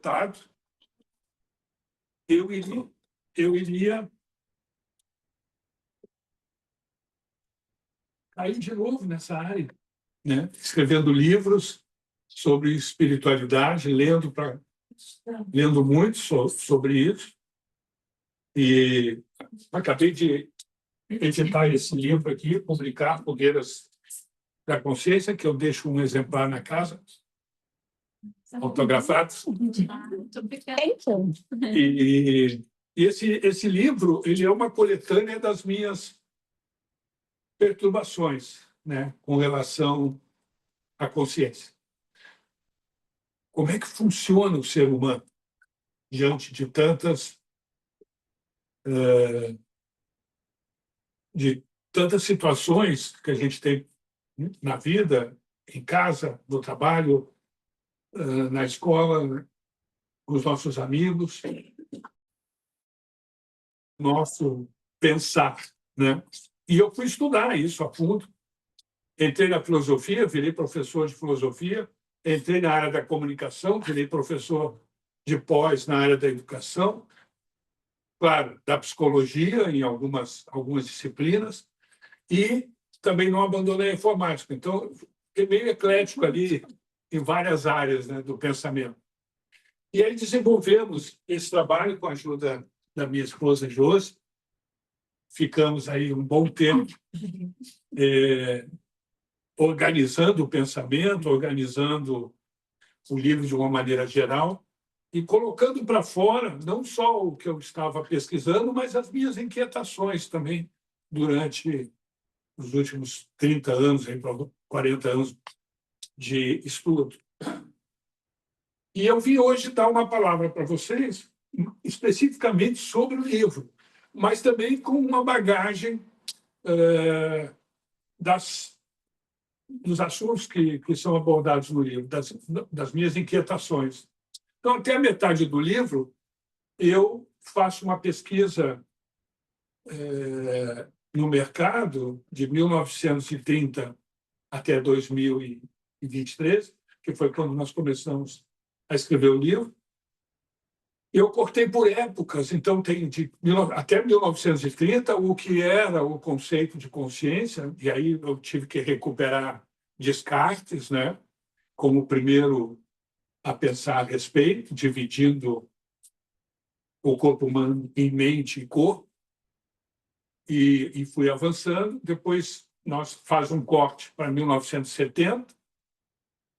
resultado, eu iria cair de novo nessa área, né? Escrevendo livros sobre espiritualidade, lendo muito sobre isso. E acabei de editar esse livro aqui, publicar Fogueiras da Consciência, que eu deixo um exemplar na casa, autografados. E esse livro ele é uma coletânea das minhas perturbações, né, com relação à consciência. Como é que funciona o ser humano diante de tantas situações que a gente tem na vida, em casa, no trabalho, na escola, com os nossos amigos, nosso pensar, né? E eu fui estudar isso a fundo. Entrei na filosofia, virei professor de filosofia, entrei na área da comunicação, virei professor de pós na área da educação, claro, da psicologia em algumas disciplinas, e também não abandonei a informática. Então, fiquei meio eclético ali em várias áreas, né, do pensamento. E aí desenvolvemos esse trabalho com a ajuda da minha esposa, Josi. Ficamos aí um bom tempo organizando o pensamento, organizando o livro de uma maneira geral e colocando para fora não só o que eu estava pesquisando, mas as minhas inquietações também durante os últimos 30 anos, 40 anos de estudo. E eu vim hoje dar uma palavra para vocês, especificamente sobre o livro, mas também com uma bagagem dos assuntos que são abordados no livro, das minhas inquietações. Então, até a metade do livro, eu faço uma pesquisa no mercado de 1930 até 2023, que foi quando nós começamos a escrever o livro. Eu cortei por épocas, então tem até 1930 o que era o conceito de consciência, e aí eu tive que recuperar Descartes, né, como o primeiro a pensar a respeito, dividindo o corpo humano em mente e corpo, e fui avançando. Depois nós faz um corte para 1970,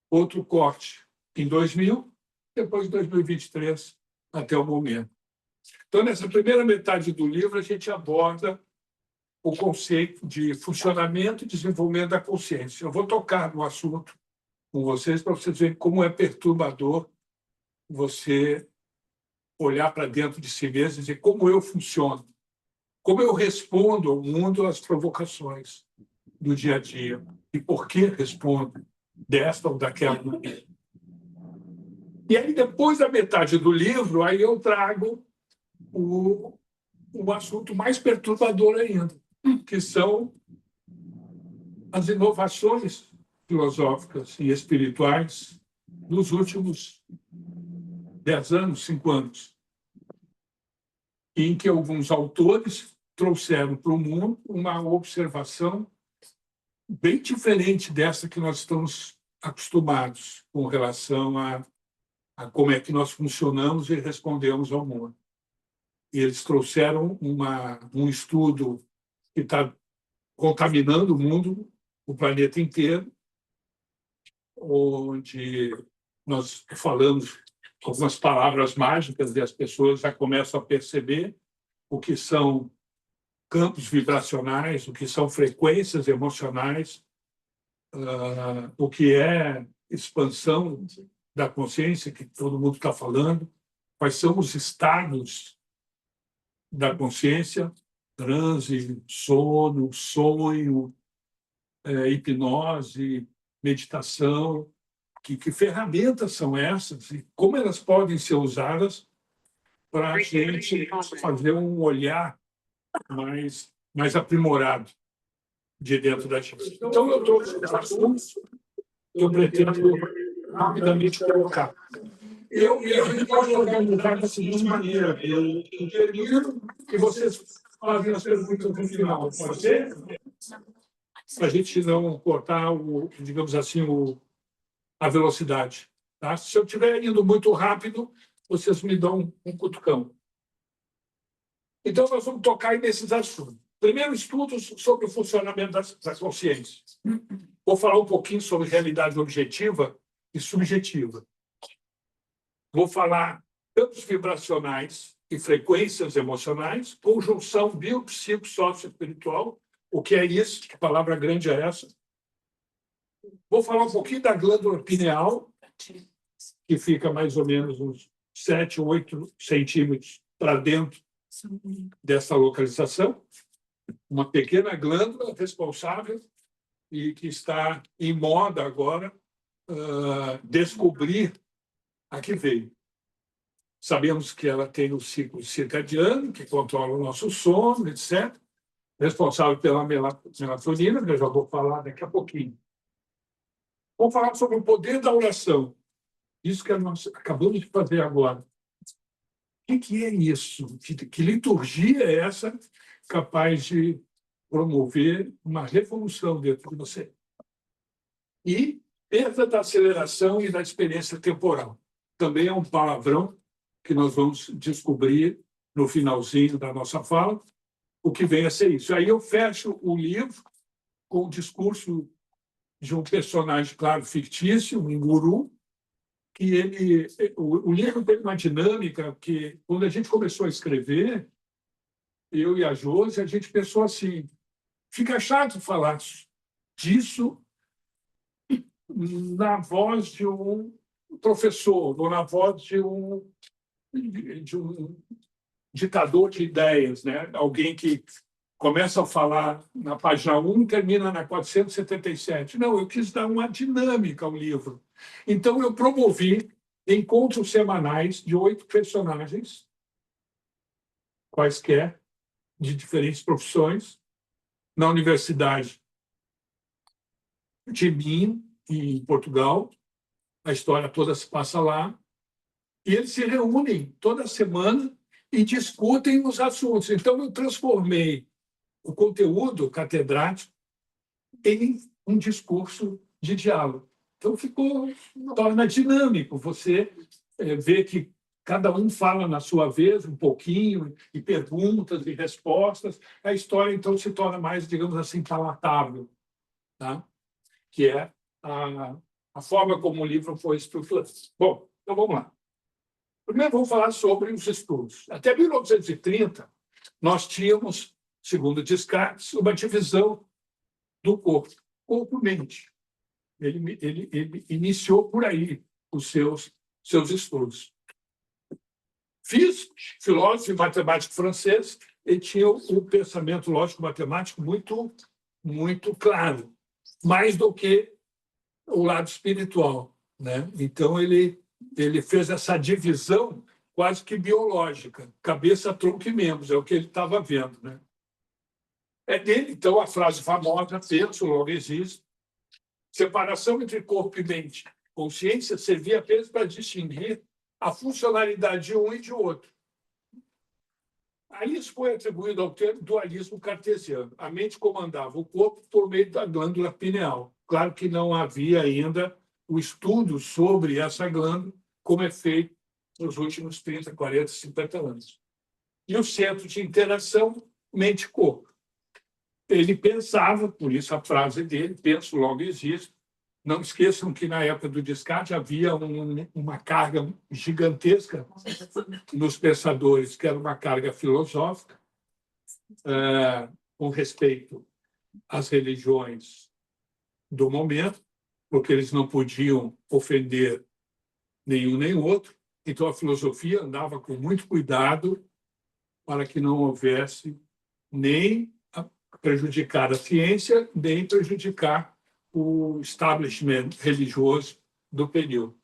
outro corte em 2000, depois de 2023 até o momento. Então, nessa primeira metade do livro, a gente aborda o conceito de funcionamento e desenvolvimento da consciência. Eu vou tocar no assunto com vocês para vocês verem como é perturbador você olhar para dentro de si mesmo e dizer como eu funciono, como eu respondo ao mundo às provocações do dia a dia e por que respondo desta ou daquela maneira. E aí, depois da metade do livro, aí eu trago o assunto mais perturbador ainda, que são as inovações filosóficas e espirituais dos últimos 10 anos, 5 anos, em que alguns autores trouxeram para o mundo uma observação bem diferente dessa que nós estamos acostumados com relação a como é que nós funcionamos e respondemos ao mundo. E eles trouxeram um estudo que está contaminando o mundo, o planeta inteiro, onde nós falamos algumas palavras mágicas e as pessoas já começam a perceber o que são campos vibracionais, o que são frequências emocionais, o que é expansão da consciência, que todo mundo está falando, quais são os estados da consciência, transe, sono, sonho, hipnose, meditação, que ferramentas são essas e como elas podem ser usadas para a gente fazer um olhar mais aprimorado de dentro da gente. Então, eu trouxe os assuntos que eu pretendo rapidamente colocar. Eu posso organizar da seguinte maneira: eu termino e vocês fazem as perguntas no final. Pode ser? Para a gente não cortar, digamos assim, a velocidade. Tá? Se eu estiver indo muito rápido, vocês me dão um cutucão. Então, nós vamos tocar nesses assuntos. Primeiro, estudos sobre o funcionamento das consciências. Vou falar um pouquinho sobre realidade objetiva e subjetiva. Vou falar campos vibracionais e frequências emocionais, conjunção biopsico-sócio-espiritual. O que é isso? Que palavra grande é essa? Vou falar um pouquinho da glândula pineal, que fica mais ou menos uns 7, 8 centímetros para dentro dessa localização. Uma pequena glândula responsável e que está em moda agora descobrir a que veio. Sabemos que ela tem o ciclo circadiano, que controla o nosso sono, etc., responsável pela melatonina, que eu já vou falar daqui a pouquinho. Vamos falar sobre o poder da oração. Isso que nós acabamos de fazer agora. O que é isso? Que liturgia é essa capaz de promover uma revolução dentro de você? E perda da aceleração e da experiência temporal. Também é um palavrão que nós vamos descobrir no finalzinho da nossa fala, o que vem a ser isso. Aí eu fecho o livro com o discurso de um personagem, claro, fictício, um guru, que o livro tem uma dinâmica que, quando a gente começou a escrever, eu e a Josi, a gente pensou assim, fica chato falar disso na voz de um professor, ou na voz de um ditador de ideias, né? Alguém que começa a falar na página 1 e termina na 477. Não, eu quis dar uma dinâmica ao livro. Então, eu promovi encontros semanais de 8 personagens, quaisquer, de diferentes profissões, na Universidade de Minho, em Portugal. A história toda se passa lá. E eles se reúnem toda semana e discutem os assuntos. Então, eu transformei o conteúdo catedrático em um discurso de diálogo. Então, torna dinâmico. Você vê que cada um fala na sua vez um pouquinho, e perguntas e respostas. A história, então, se torna mais, digamos assim, palatável, tá? Que é a forma como o livro foi estruturado. Bom, então vamos lá. Primeiro, vamos falar sobre os estudos. Até 1930, nós tínhamos, segundo Descartes, uma divisão do corpo-mente. Ele iniciou por aí os seus estudos. Físico, filósofo e matemático francês, ele tinha um pensamento lógico-matemático muito claro, mais do que o lado espiritual, né? Então, ele fez essa divisão quase que biológica, cabeça, tronco e membros, é o que ele estava vendo, né? É dele, então, a frase famosa, penso, logo existo. Separação entre corpo e mente. Consciência servia apenas para distinguir a funcionalidade de um e de outro. Aí isso foi atribuído ao termo dualismo cartesiano. A mente comandava o corpo por meio da glândula pineal. Claro que não havia ainda o estudo sobre essa glândula, como é feito nos últimos 30, 40, 50 anos. E o centro de interação, mente-corpo. Ele pensava, por isso a frase dele, penso, logo existo. Não esqueçam que na época do Descartes havia uma carga gigantesca nos pensadores, que era uma carga filosófica, com respeito às religiões do momento, porque eles não podiam ofender nenhum nem outro. Então, a filosofia andava com muito cuidado para que não houvesse nem prejudicar a ciência, nem prejudicar o establishment religioso do período.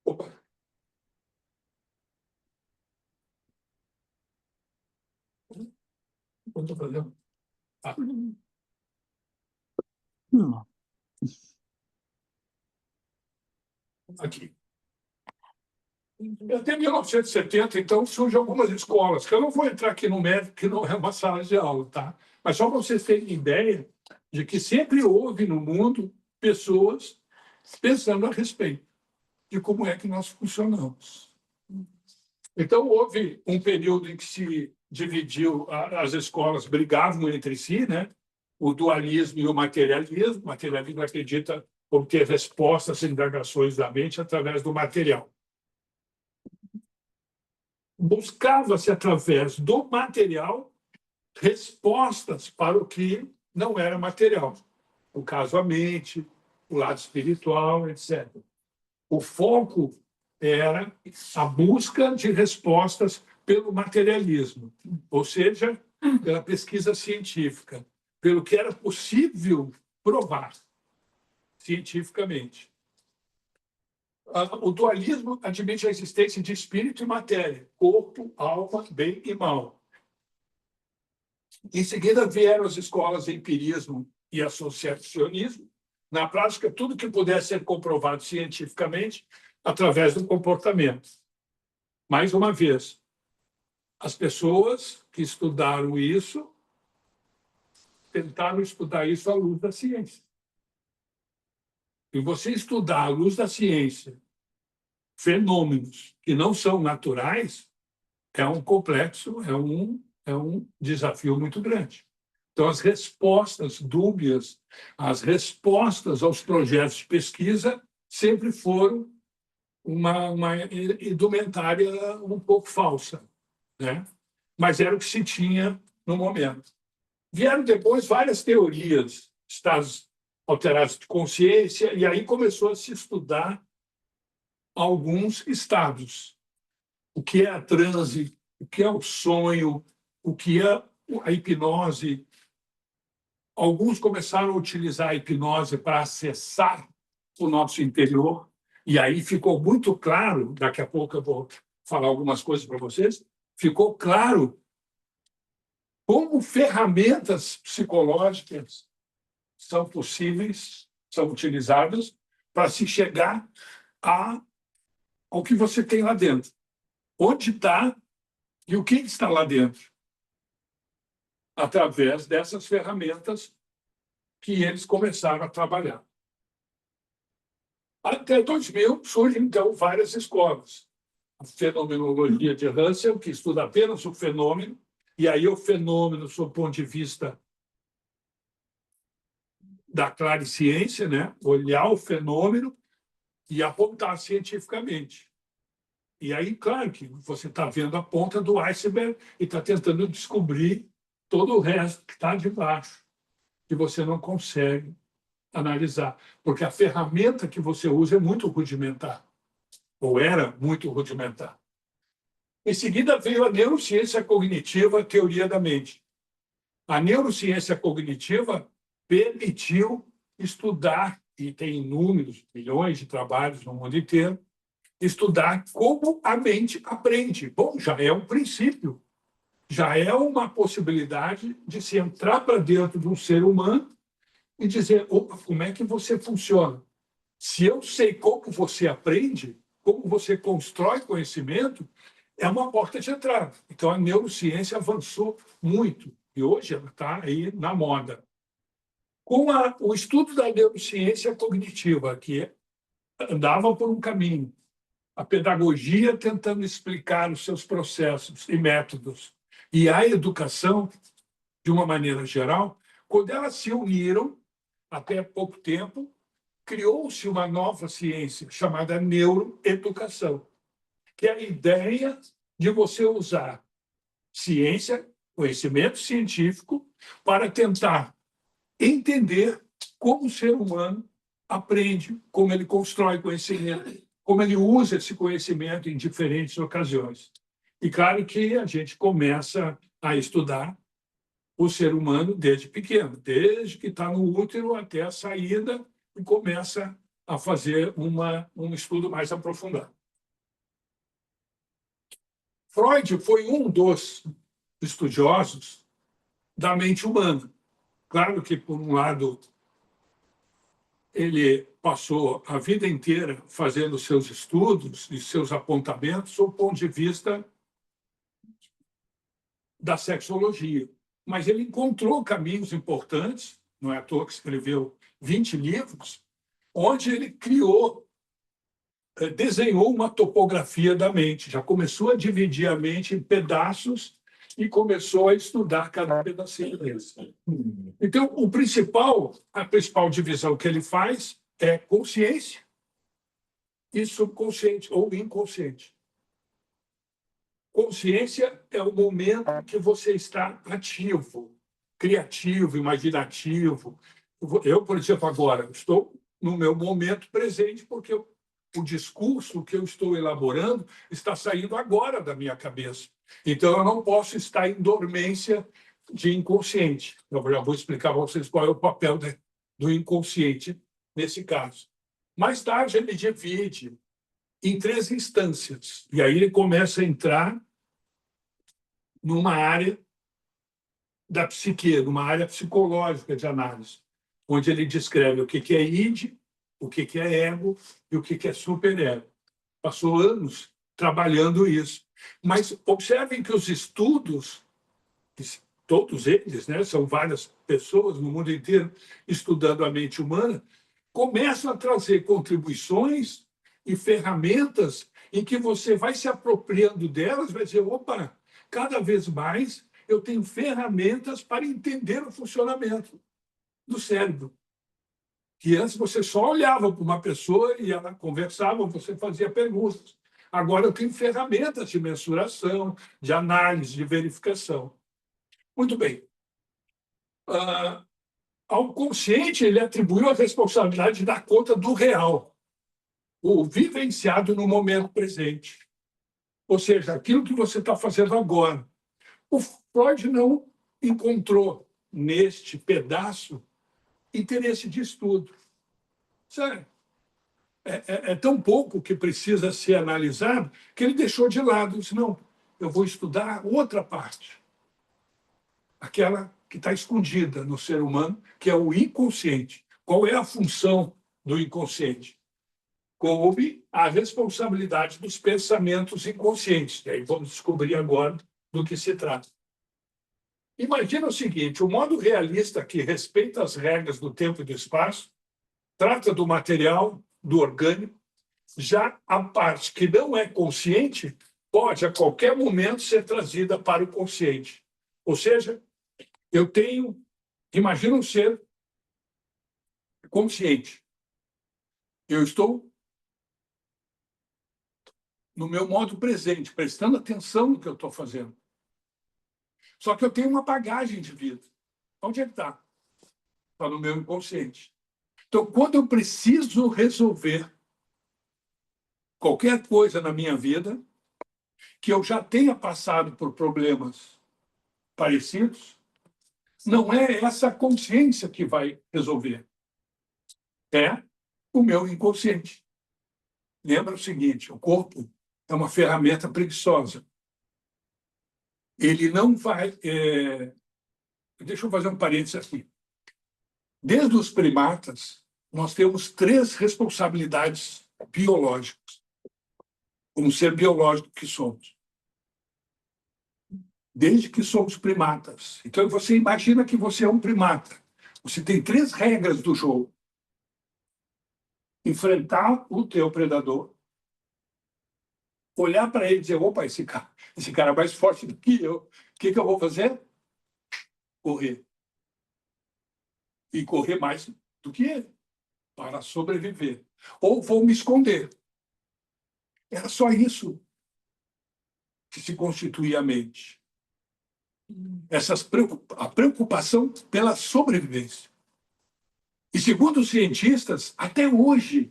Opa. O que estou fazendo? Ah. Não. aqui. Até 1970, então, surgem algumas escolas, que eu não vou entrar aqui no mérito, que não é uma sala de aula, tá? Mas só para vocês terem ideia de que sempre houve no mundo pessoas pensando a respeito de como é que nós funcionamos. Então, houve um período em que se dividiu, as escolas brigavam entre si, né? O dualismo e o materialismo. O materialismo acredita obter respostas às indagações da mente através do material. Buscava-se, através do material, respostas para o que não era material. No caso, a mente, o lado espiritual, etc. O foco era a busca de respostas pelo materialismo, ou seja, pela pesquisa científica, pelo que era possível provar cientificamente. O dualismo admite a existência de espírito e matéria, corpo, alma, bem e mal. Em seguida, vieram as escolas de empirismo e associacionismo. Na prática, tudo que pudesse ser comprovado cientificamente através do comportamento. Mais uma vez, as pessoas que estudaram isso tentaram estudar isso à luz da ciência. E você estudar à luz da ciência fenômenos que não são naturais é um complexo, é um desafio muito grande. Então, as respostas dúbias, as respostas aos projetos de pesquisa sempre foram uma indumentária um pouco falsa, né? Mas era o que se tinha no momento. Vieram depois várias teorias, estados alterados de consciência, e aí começou a se estudar alguns estados. O que é a transe, o que é o sonho, o que é a hipnose. Alguns começaram a utilizar a hipnose para acessar o nosso interior, e aí ficou muito claro, daqui a pouco eu vou falar algumas coisas para vocês, ficou claro como ferramentas psicológicas são possíveis, são utilizadas para se chegar ao que você tem lá dentro. Onde está e o que está lá dentro. Através dessas ferramentas que eles começaram a trabalhar. Até 2000 surgem, então, várias escolas. A fenomenologia de Husserl, que estuda apenas o fenômeno, e aí o fenômeno, sob o ponto de vista da clariciência, né? Olhar o fenômeno e apontar cientificamente. E aí, claro que você está vendo a ponta do iceberg e está tentando descobrir todo o resto que está debaixo, que você não consegue analisar, porque a ferramenta que você usa é muito rudimentar, ou era muito rudimentar. Em seguida veio a neurociência cognitiva, a teoria da mente. A neurociência cognitiva permitiu estudar, e tem inúmeros, milhões de trabalhos no mundo inteiro, estudar como a mente aprende. Bom, já é um princípio, já é uma possibilidade de se entrar para dentro de um ser humano e dizer, opa, como é que você funciona? Se eu sei como você aprende, como você constrói conhecimento, é uma porta de entrada. Então, a neurociência avançou muito e hoje ela está aí na moda. Com o estudo da neurociência cognitiva, que andava por um caminho, a pedagogia tentando explicar os seus processos e métodos, e a educação, de uma maneira geral, quando elas se uniram, até pouco tempo, criou-se uma nova ciência chamada neuroeducação, que é a ideia de você usar ciência, conhecimento científico, para tentar entender como o ser humano aprende, como ele constrói conhecimento, como ele usa esse conhecimento em diferentes ocasiões. E claro que a gente começa a estudar o ser humano desde pequeno, desde que está no útero até a saída, e começa a fazer um estudo mais aprofundado. Freud foi um dos estudiosos da mente humana. Claro que, por um lado, ele passou a vida inteira fazendo seus estudos e seus apontamentos sob o ponto de vista da sexologia. Mas ele encontrou caminhos importantes, não é à toa que escreveu 20 livros, onde ele desenhou uma topografia da mente, já começou a dividir a mente em pedaços e começou a estudar cada pedacinho desse. Então, a principal divisão que ele faz é consciência e subconsciente ou inconsciente. Consciência é o momento que você está ativo, criativo, imaginativo. Eu, por exemplo, agora estou no meu momento presente porque o discurso que eu estou elaborando está saindo agora da minha cabeça. Então, eu não posso estar em dormência de inconsciente. Eu já vou explicar para vocês qual é o papel do inconsciente nesse caso. Mais tarde, ele divide em 3 instâncias. E aí ele começa a entrar numa área da psique, numa área psicológica de análise, onde ele descreve o que é id, o que é ego e o que é superego. Passou anos trabalhando isso. Mas observem que os estudos, todos eles, né, são várias pessoas no mundo inteiro estudando a mente humana, começam a trazer contribuições e ferramentas em que você vai se apropriando delas, vai dizer, opa, cada vez mais eu tenho ferramentas para entender o funcionamento do cérebro. Que antes você só olhava para uma pessoa e ela conversava, você fazia perguntas. Agora eu tenho ferramentas de mensuração, de análise, de verificação. Muito bem. Ao consciente, ele atribuiu a responsabilidade de dar conta do real, o vivenciado no momento presente. Ou seja, aquilo que você está fazendo agora. O Freud não encontrou neste pedaço interesse de estudo. Sério. É tão pouco que precisa ser analisado que ele deixou de lado. Ele disse, não, eu vou estudar outra parte. Aquela que está escondida no ser humano, que é o inconsciente. Qual é a função do inconsciente? Coube a responsabilidade dos pensamentos inconscientes. E aí vamos descobrir agora do que se trata. Imagina o seguinte, o modo realista que respeita as regras do tempo e do espaço, trata do material, do orgânico, já a parte que não é consciente pode, a qualquer momento, ser trazida para o consciente. Ou seja, imagina um ser consciente. Eu estou no meu modo presente, prestando atenção no que eu estou fazendo. Só que eu tenho uma bagagem de vida. Onde é que está? Está no meu inconsciente. Então, quando eu preciso resolver qualquer coisa na minha vida, que eu já tenha passado por problemas parecidos, não é essa consciência que vai resolver. É o meu inconsciente. Lembra o seguinte, o corpo é uma ferramenta preguiçosa. Ele não vai... Deixa eu fazer um parênteses aqui. Desde os primatas, nós temos 3 responsabilidades biológicas, como ser biológico que somos. Desde que somos primatas. Então, você imagina que você é um primata. Você tem 3 regras do jogo. Enfrentar o teu predador, olhar para ele e dizer, opa, esse cara é mais forte do que eu. O que eu vou fazer? Correr. E correr mais do que ele, para sobreviver. Ou vou me esconder. Era só isso que se constituía a mente. A preocupação pela sobrevivência. E segundo os cientistas, até hoje,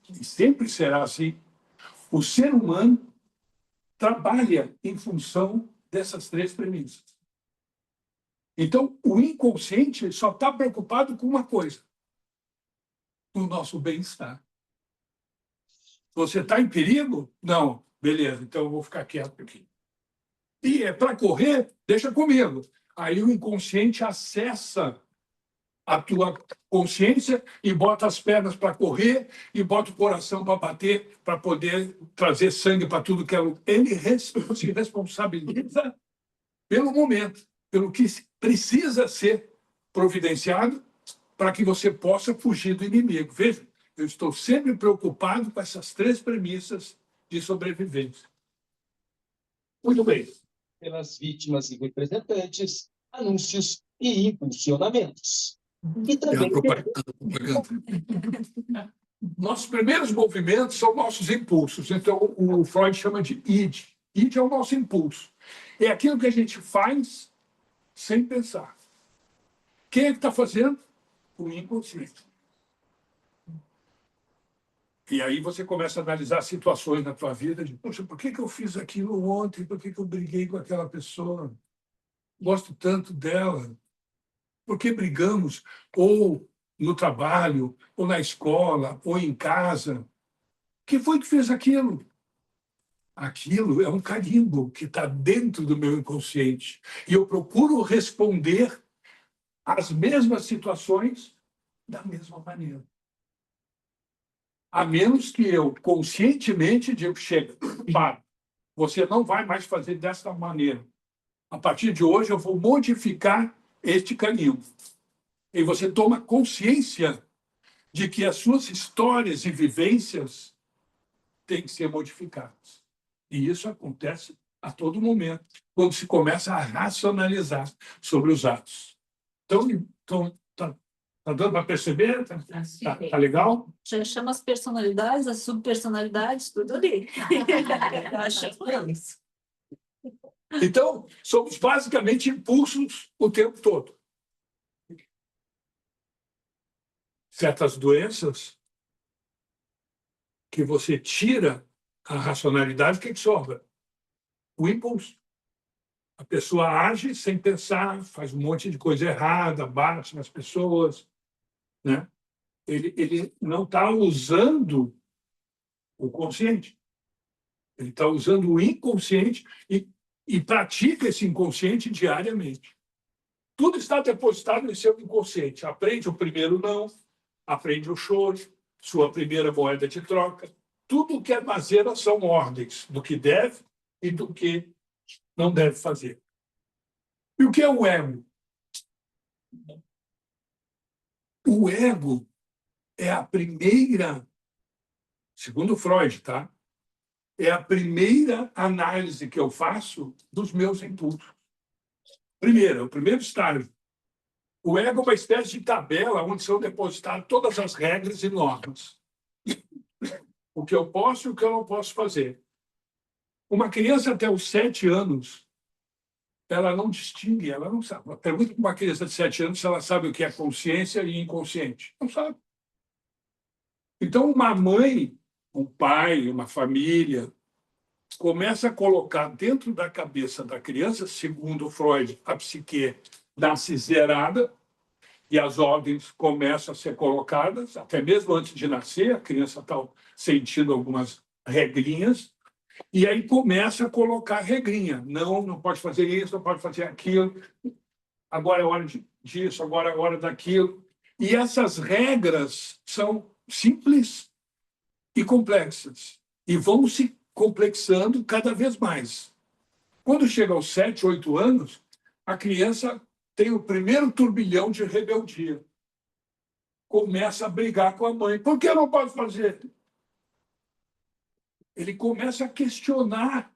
e sempre será assim, o ser humano trabalha em função dessas 3 premissas. Então, o inconsciente só está preocupado com uma coisa, o nosso bem-estar. Você está em perigo? Não. Beleza, então eu vou ficar quieto aqui. E é para correr? Deixa comigo. Aí o inconsciente acessa a tua consciência e bota as pernas para correr e bota o coração para bater, para poder trazer sangue para tudo que é. Ele se responsabiliza pelo momento, pelo que precisa ser providenciado para que você possa fugir do inimigo. Veja, eu estou sempre preocupado com essas três premissas de sobrevivência. Muito bem. Pelas vítimas e representantes, anúncios e impulsionamentos. E também... Nossos primeiros movimentos são nossos impulsos. Então, o Freud chama de id. Id é o nosso impulso. É aquilo que a gente faz sem pensar. Quem é que está fazendo? O inconsciente. E aí você começa a analisar situações na tua vida de, poxa, por que eu fiz aquilo ontem? Por que eu briguei com aquela pessoa? Gosto tanto dela. Por que brigamos? Ou no trabalho, ou na escola, ou em casa. Quem foi que fez aquilo? Aquilo é um carimbo que está dentro do meu inconsciente. E eu procuro responder às mesmas situações da mesma maneira. A menos que eu, conscientemente, diga, chega, para, você não vai mais fazer desta maneira. A partir de hoje, eu vou modificar este carimbo. E você toma consciência de que as suas histórias e vivências têm que ser modificadas. E isso acontece a todo momento, quando se começa a racionalizar sobre os atos. Então tá dando para perceber? Tá legal? Já chama as personalidades, as subpersonalidades, tudo ali. Achamos. Então, somos basicamente impulsos o tempo todo. Certas doenças que você tira a racionalidade, o que sobra? O impulso. A pessoa age sem pensar, faz um monte de coisa errada, bate nas pessoas, né? Ele não está usando o consciente. Ele está usando o inconsciente e pratica esse inconsciente diariamente. Tudo está depositado no seu inconsciente. Aprende o primeiro não, aprende o choro, sua primeira moeda de troca. Tudo o que armazena são ordens do que deve e do que não deve fazer. E o que é o ego? O ego é a primeira, segundo Freud, tá? É a primeira análise que eu faço dos meus impulsos. Primeiro, o primeiro estágio. O ego é uma espécie de tabela onde são depositadas todas as regras e normas. O que eu posso e o que eu não posso fazer. Uma criança até os 7 anos, ela não distingue, ela não sabe. Pergunta para uma criança de 7 anos se ela sabe o que é consciência e inconsciente. Não sabe. Então, uma mãe, um pai, uma família, começa a colocar dentro da cabeça da criança, segundo Freud, a psique nasce zerada e as ordens começam a ser colocadas, até mesmo antes de nascer, a criança está sentindo algumas regrinhas, e aí começa a colocar regrinha. Não pode fazer isso, não pode fazer aquilo, agora é hora disso, agora é hora daquilo. E essas regras são simples e complexas, e vão se complexando cada vez mais. Quando chega aos 7, 8 anos, a criança tem o primeiro turbilhão de rebeldia. Começa a brigar com a mãe. Por que não pode fazer? Ele começa a questionar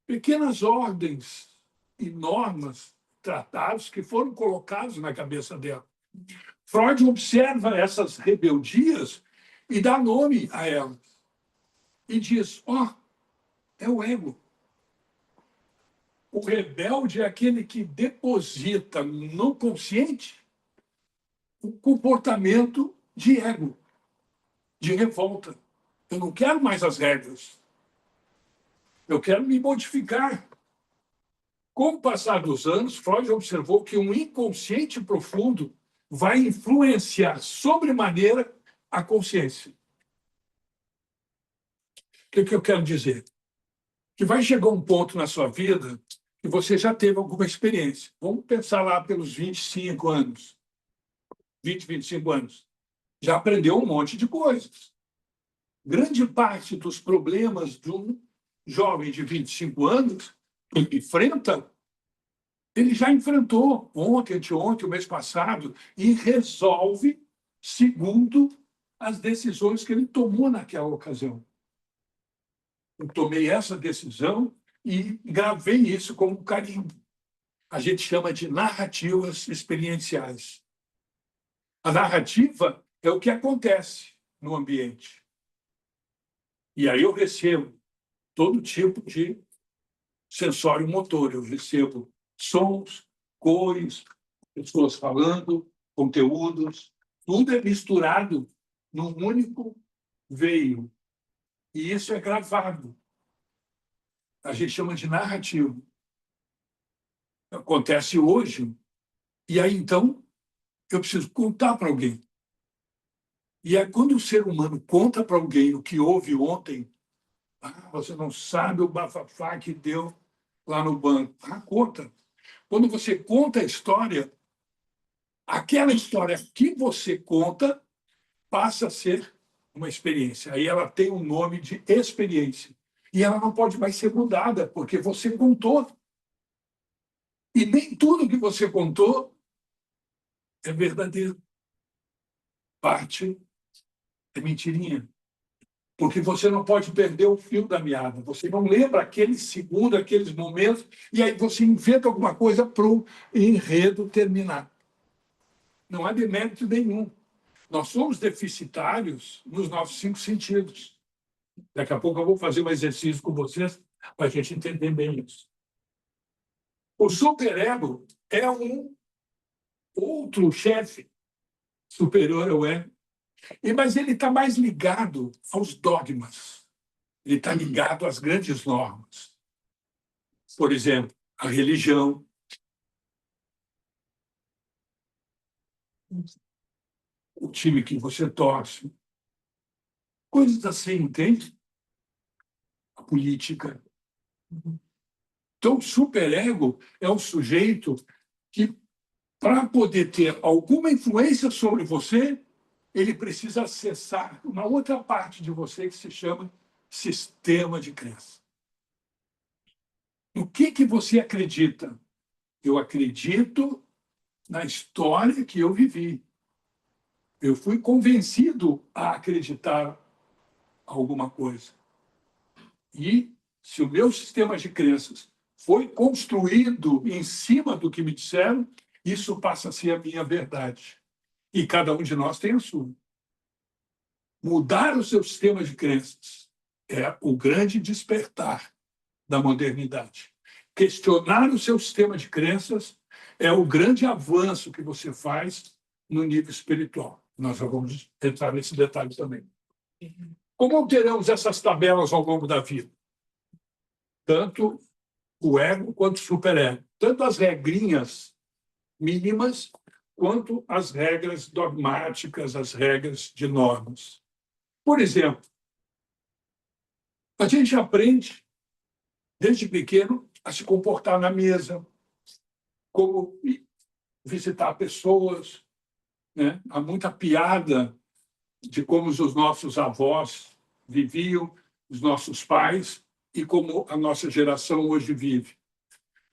pequenas ordens e normas, tratados que foram colocados na cabeça dela. Freud observa essas rebeldias e dá nome a elas. E diz, é o ego. O rebelde é aquele que deposita no consciente o comportamento de ego, de revolta. Eu não quero mais as regras. Eu quero me modificar. Com o passar dos anos, Freud observou que um inconsciente profundo vai influenciar sobremaneira a consciência. O que eu quero dizer? Que vai chegar um ponto na sua vida que você já teve alguma experiência. Vamos pensar lá pelos 25 anos. 20, 25 anos, já aprendeu um monte de coisas. Grande parte dos problemas de um jovem de 25 anos que enfrenta, ele já enfrentou ontem, anteontem, o mês passado, e resolve segundo as decisões que ele tomou naquela ocasião. Eu tomei essa decisão e gravei isso como carimbo. A gente chama de narrativas experienciais. A narrativa é o que acontece no ambiente. E aí eu recebo todo tipo de sensório motor. Eu recebo sons, cores, pessoas falando, conteúdos. Tudo é misturado num único veio. E isso é gravado. A gente chama de narrativa. Acontece hoje, e aí, então, eu preciso contar para alguém. E é quando o ser humano conta para alguém o que houve ontem, você não sabe o bafafá que deu lá no banco. Conta. Quando você conta a história, aquela história que você conta passa a ser uma experiência. Aí ela tem um nome de experiência. E ela não pode mais ser mudada, porque você contou. E nem tudo que você contou é verdadeiro. Parte é mentirinha. Porque você não pode perder o fio da meada. Você não lembra aquele segundo, aqueles momentos, e aí você inventa alguma coisa para o enredo terminar. Não há demérito nenhum. Nós somos deficitários nos nossos 5 sentidos. Daqui a pouco eu vou fazer um exercício com vocês para a gente entender bem isso. O superego é um outro chefe superior ao ego, mas ele está mais ligado aos dogmas. Ele está ligado às grandes normas. Por exemplo, a religião, o time que você torce, coisas assim, entende? A política. Então, o superego é um sujeito que, para poder ter alguma influência sobre você, ele precisa acessar uma outra parte de você que se chama sistema de crença. No que você acredita? Eu acredito na história que eu vivi. Eu fui convencido a acreditar alguma coisa. E se o meu sistema de crenças foi construído em cima do que me disseram, isso passa a ser a minha verdade. E cada um de nós tem a sua. Mudar o seu sistema de crenças é o grande despertar da modernidade. Questionar o seu sistema de crenças é o grande avanço que você faz no nível espiritual. Nós já vamos entrar nesse detalhe também. Como alteramos essas tabelas ao longo da vida? Tanto o ego quanto o superego. Tanto as regrinhas mínimas quanto as regras dogmáticas, as regras de normas. Por exemplo, a gente aprende, desde pequeno, a se comportar na mesa, como visitar pessoas, né? Há muita piada de como os nossos avós viviam, os nossos pais, e como a nossa geração hoje vive.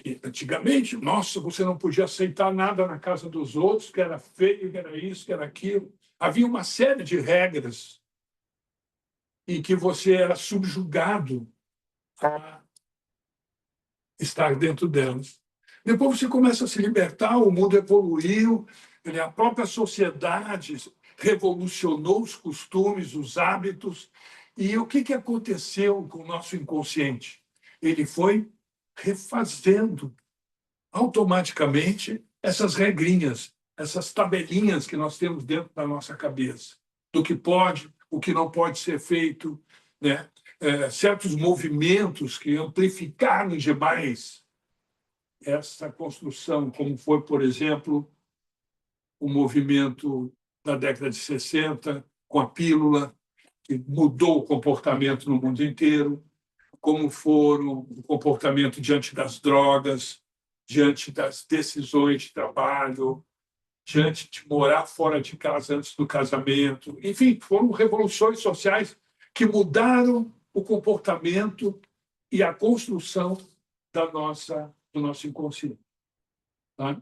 E, antigamente, nossa, você não podia aceitar nada na casa dos outros, que era feio, que era isso, que era aquilo. Havia uma série de regras em que você era subjugado a estar dentro delas. Depois você começa a se libertar, o mundo evoluiu, a própria sociedade revolucionou os costumes, os hábitos. E o que aconteceu com o nosso inconsciente? Ele foi refazendo automaticamente essas regrinhas, essas tabelinhas que nós temos dentro da nossa cabeça, do que pode, o que não pode ser feito, né? Certos movimentos que amplificaram demais essa construção, como foi, por exemplo, o movimento da década de 60, com a pílula, que mudou o comportamento no mundo inteiro, como foram o comportamento diante das drogas, diante das decisões de trabalho, diante de morar fora de casa antes do casamento. Enfim, foram revoluções sociais que mudaram o comportamento e a construção do nosso inconsciente. Tá?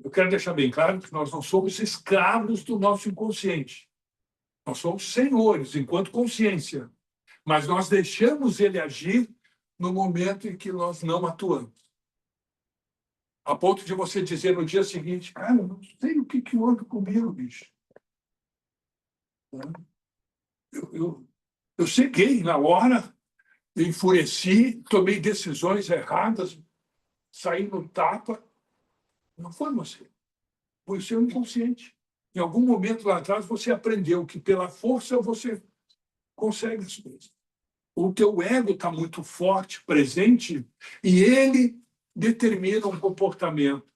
Eu quero deixar bem claro que nós não somos escravos do nosso inconsciente. Nós somos senhores, enquanto consciência. Mas nós deixamos ele agir no momento em que nós não atuamos. A ponto de você dizer no dia seguinte, cara, eu não sei o que houve comigo, bicho. Eu cheguei na hora, eu enfureci, tomei decisões erradas, saí no tapa. Não foi você. Foi o seu inconsciente. Em algum momento lá atrás, você aprendeu que pela força você consegue as coisas. O teu ego está muito forte, presente, e ele determina um comportamento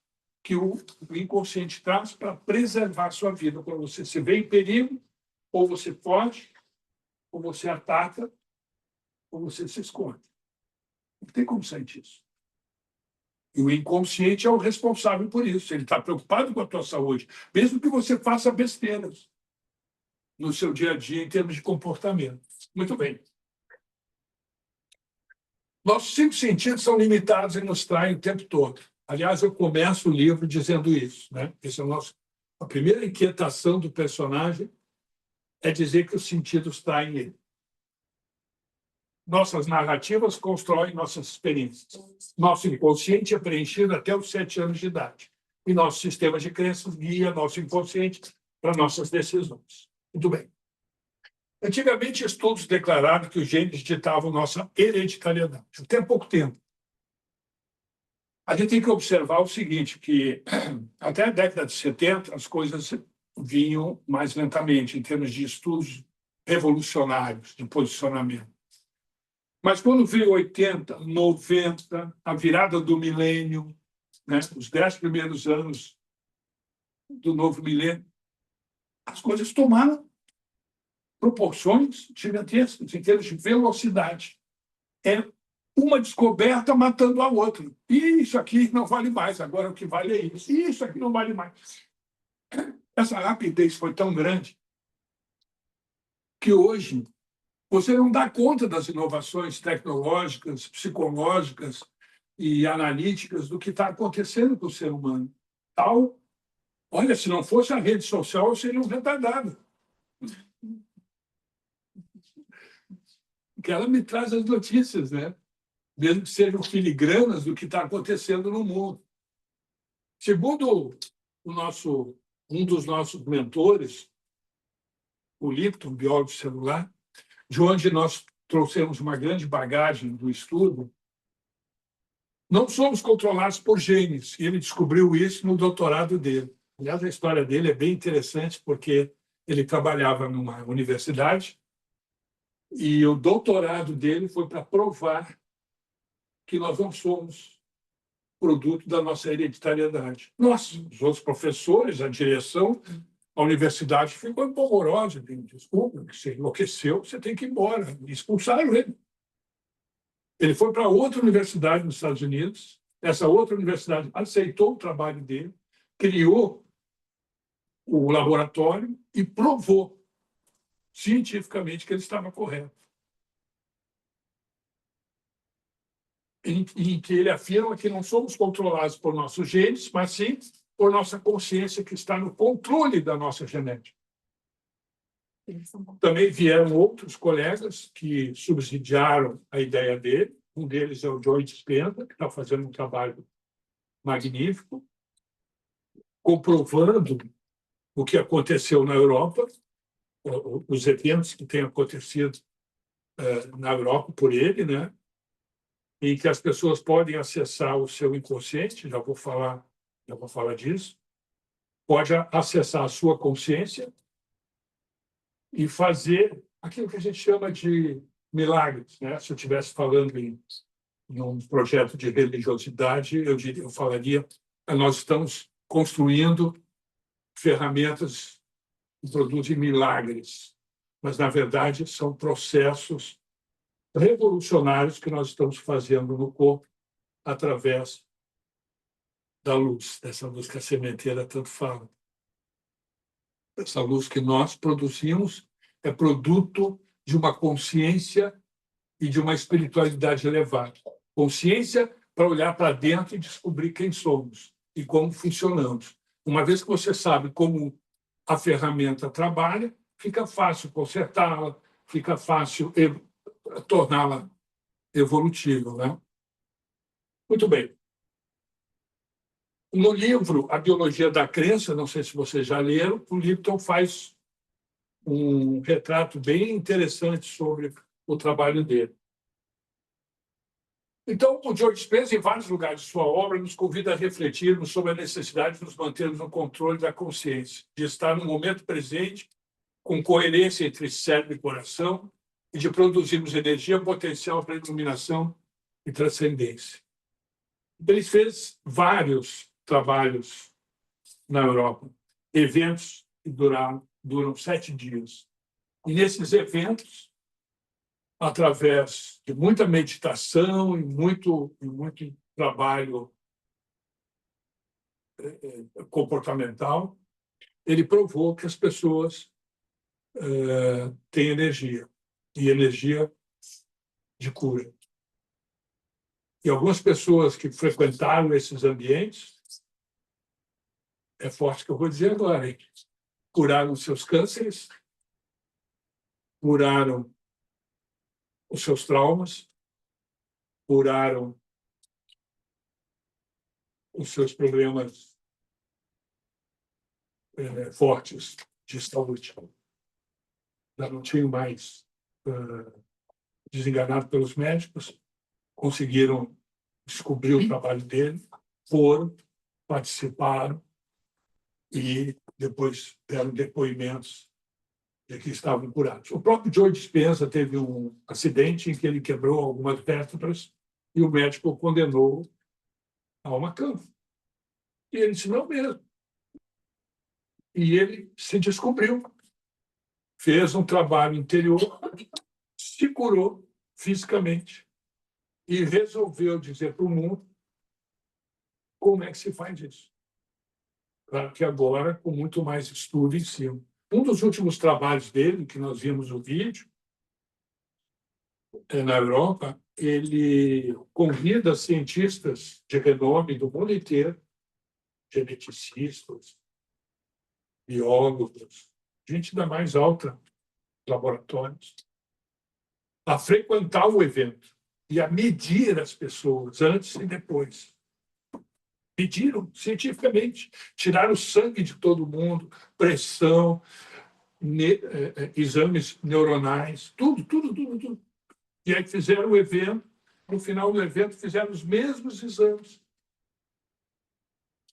que o inconsciente traz para preservar a sua vida. Quando você se vê em perigo, ou você foge, ou você ataca, ou você se esconde. Não tem como sair disso. E o inconsciente é o responsável por isso. Ele está preocupado com a tua saúde, mesmo que você faça besteiras no seu dia a dia em termos de comportamento. Muito bem. Nossos 5 sentidos são limitados e nos traem o tempo todo. Aliás, eu começo o livro dizendo isso, né? Esse é a primeira inquietação do personagem é dizer que os sentidos traem ele. Nossas narrativas constroem nossas experiências. Nosso inconsciente é preenchido até os 7 anos de idade. E nosso sistema de crenças guia nosso inconsciente para nossas decisões. Muito bem. Antigamente, estudos declararam que os genes ditavam nossa hereditariedade. Até pouco tempo. A gente tem que observar o seguinte, que até a década de 70, as coisas vinham mais lentamente, em termos de estudos revolucionários, de posicionamento. Mas quando veio 80, 90, a virada do milênio, né, os 10 primeiros anos do novo milênio, as coisas tomaram proporções gigantescas em termos de velocidade. É uma descoberta matando a outra. E isso aqui não vale mais, agora o que vale é isso. E isso aqui não vale mais. Essa rapidez foi tão grande que hoje você não dá conta das inovações tecnológicas, psicológicas e analíticas do que está acontecendo com o ser humano. Olha, se não fosse a rede social, eu seria um retardado. Porque ela me traz as notícias, né? Mesmo que sejam filigranas do que está acontecendo no mundo. Segundo um dos nossos mentores, o Lipton, biólogo celular, de onde nós trouxemos uma grande bagagem do estudo, não somos controlados por genes. E ele descobriu isso no doutorado dele. Aliás, a história dele é bem interessante, porque ele trabalhava numa universidade e o doutorado dele foi para provar que nós não somos produto da nossa hereditariedade. Nós, os outros professores, a direção, a universidade ficou empolvorosa. Desculpa, você enlouqueceu, você tem que ir embora. E expulsaram ele. Ele foi para outra universidade nos Estados Unidos. Essa outra universidade aceitou o trabalho dele, criou o laboratório e provou cientificamente que ele estava correto. Em que ele afirma que não somos controlados por nossos genes, mas sim por nossa consciência que está no controle da nossa genética. Também vieram outros colegas que subsidiaram a ideia dele. Um deles é o Joe Dispenza, que está fazendo um trabalho magnífico, comprovando o que aconteceu na Europa, os eventos que têm acontecido na Europa por ele, né? Em que as pessoas podem acessar o seu inconsciente, já vou falar disso, pode acessar a sua consciência e fazer aquilo que a gente chama de milagres, né? Se eu estivesse falando em um projeto de religiosidade, eu falaria que nós estamos construindo ferramentas que produzem milagres, mas, na verdade, são processos revolucionários que nós estamos fazendo no corpo através da luz, dessa luz que a sementeira tanto fala. Essa luz que nós produzimos é produto de uma consciência e de uma espiritualidade elevada. Consciência para olhar para dentro e descobrir quem somos e como funcionamos. Uma vez que você sabe como a ferramenta trabalha, fica fácil consertá-la, fica fácil torná-la evolutiva, né? Muito bem. No livro A Biologia da Crença, não sei se vocês já leram, o Lipton faz um retrato bem interessante sobre o trabalho dele. Então, o Joe Dispenza, em vários lugares de sua obra, nos convida a refletirmos sobre a necessidade de nos mantermos no controle da consciência, de estar no momento presente, com coerência entre cérebro e coração, e de produzirmos energia potencial para iluminação e transcendência. Ele fez vários trabalhos na Europa, eventos que duram 7 dias. E nesses eventos, através de muita meditação e muito trabalho comportamental, ele provou que as pessoas têm energia, e energia de cura. E algumas pessoas que frequentaram esses ambientes, é forte que eu vou dizer agora, hein? Curaram seus cânceres, curaram os seus traumas, curaram os seus problemas fortes de saúde. Já não tinham mais desenganado pelos médicos, conseguiram descobrir o trabalho dele, foram, participaram e depois deram depoimentos de que estavam curados. O próprio Joe Dispenza teve um acidente em que ele quebrou algumas vértebras e o médico o condenou a uma cama. E ele disse, não mesmo. E ele se descobriu, fez um trabalho interior, se curou fisicamente e resolveu dizer para o mundo como é que se faz isso. Claro que agora, com muito mais estudo em cima. Um dos últimos trabalhos dele, que nós vimos no vídeo, na Europa, ele convida cientistas de renome do mundo inteiro, geneticistas, biólogos, gente da mais alta laboratórios, a frequentar o evento e a medir as pessoas antes e depois. Mediram cientificamente, tiraram o sangue de todo mundo, pressão, exames neuronais, tudo. E aí fizeram o evento, no final do evento fizeram os mesmos exames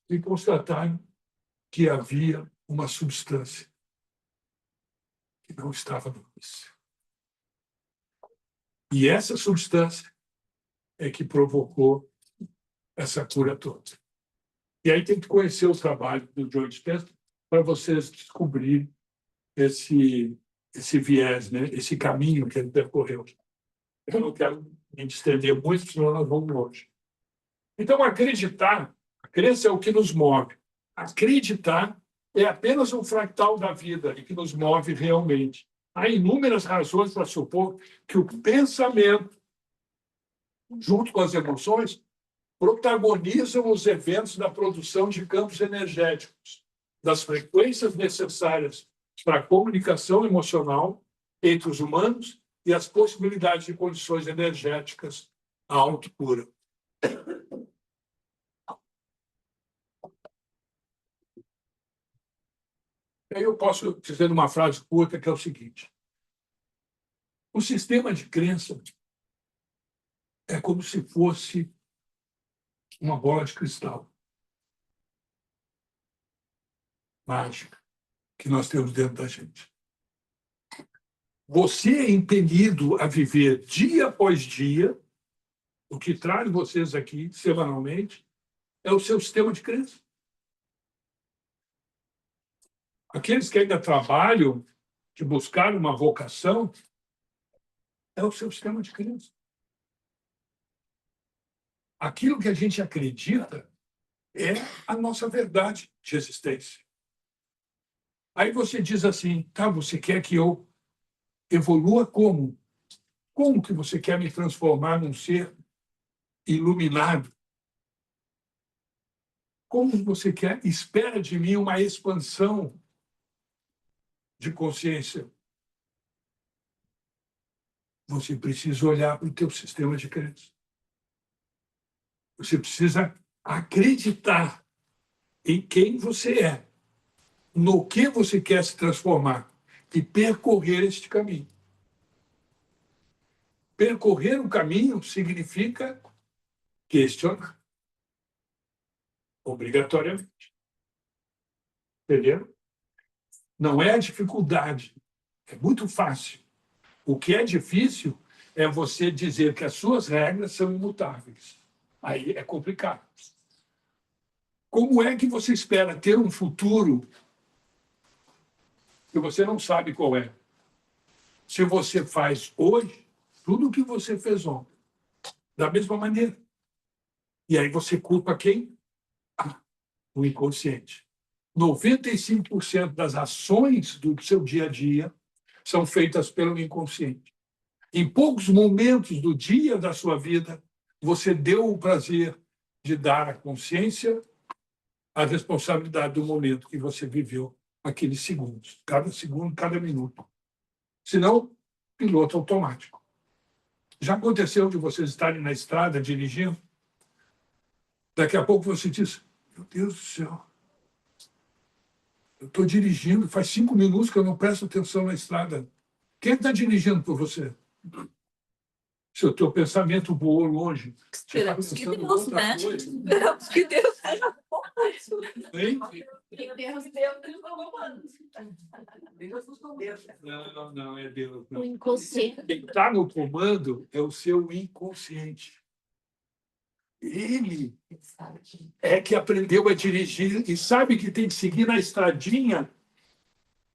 e constataram que havia uma substância que não estava no míssil. E essa substância é que provocou essa cura toda. E aí tem que conhecer o trabalho do Joe Dispenza para vocês descobrirem esse viés, né? Esse caminho que ele percorreu. Eu não quero me estender muito, senão nós vamos longe. Então, acreditar, a crença é o que nos move. Acreditar é apenas um fractal da vida e que nos move realmente. Há inúmeras razões para supor que o pensamento, junto com as emoções, protagonizam os eventos da produção de campos energéticos, das frequências necessárias para a comunicação emocional entre os humanos e as possibilidades de condições energéticas à autocura. Aí eu posso dizer uma frase curta que é o seguinte: o sistema de crença é como se fosse uma bola de cristal mágica que nós temos dentro da gente. Você é impelido a viver dia após dia, o que traz vocês aqui semanalmente é o seu sistema de crença. Aqueles que ainda trabalham de buscar uma vocação é o seu sistema de crença. Aquilo que a gente acredita é a nossa verdade de existência. Aí você diz assim, tá, você quer que eu evolua como? Como que você quer me transformar num ser iluminado? Como você quer? Espera de mim uma expansão de consciência. Você precisa olhar para o teu sistema de crença. Você precisa acreditar em quem você é, no que você quer se transformar e percorrer este caminho. Percorrer o caminho significa questionar, obrigatoriamente. Entendeu? Não é a dificuldade, é muito fácil. O que é difícil é você dizer que as suas regras são imutáveis. Aí é complicado. Como é que você espera ter um futuro que você não sabe qual é? Se você faz hoje tudo o que você fez ontem, da mesma maneira. E aí você culpa quem? O inconsciente. 95% das ações do seu dia a dia são feitas pelo inconsciente. Em poucos momentos do dia da sua vida, você deu o prazer de dar à consciência a responsabilidade do momento que você viveu aqueles segundos, segundo, cada minuto. Senão, piloto automático. Já aconteceu de vocês estarem na estrada dirigindo? Daqui a pouco você diz, meu Deus do céu, eu estou dirigindo, faz 5 minutos que eu não presto atenção na estrada. Quem está dirigindo por você? Se o teu pensamento voou longe. Esperamos que Deus, né? Esperamos que Deus seja Hein? Não, é Deus. Não. o inconsciente. Quem está no comando é o seu inconsciente. Ele é que aprendeu a dirigir e sabe que tem que seguir na estradinha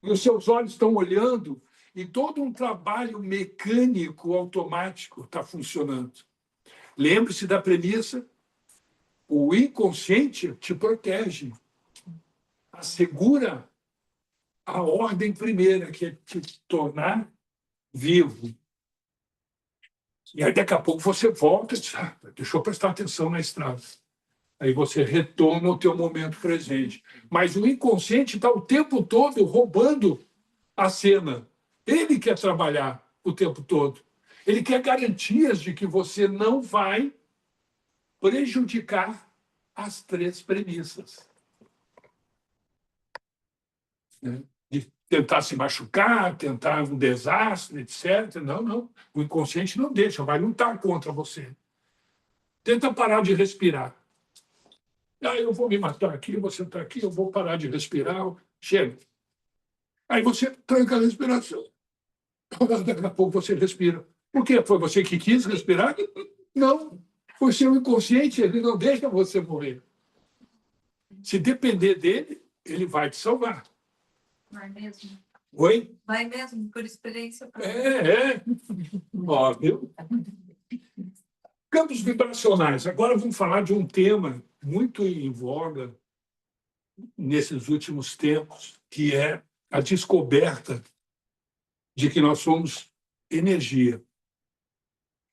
e os seus olhos estão olhando e todo um trabalho mecânico automático está funcionando. Lembre-se da premissa: o inconsciente te protege, assegura a ordem primeira, que é te tornar vivo. E aí, daqui a pouco, você volta e diz, deixa eu prestar atenção na estrada. Aí você retoma o teu momento presente. Mas o inconsciente está o tempo todo roubando a cena. Ele quer trabalhar o tempo todo. Ele quer garantias de que você não vai prejudicar as 3 premissas. De tentar se machucar, tentar um desastre, etc. Não. O inconsciente não deixa, vai lutar contra você. Tenta parar de respirar. Eu vou me matar aqui, você está aqui, eu vou parar de respirar. Chega. Aí você tranca a respiração. Daqui a pouco você respira. Por quê? Foi você que quis respirar? Não. Foi seu inconsciente, ele não deixa você morrer. Se depender dele, ele vai te salvar. Vai mesmo. Oi? Vai mesmo, por experiência. Óbvio. Campos vibracionais. Agora vamos falar de um tema muito em voga nesses últimos tempos, que é a descoberta de que nós somos energia.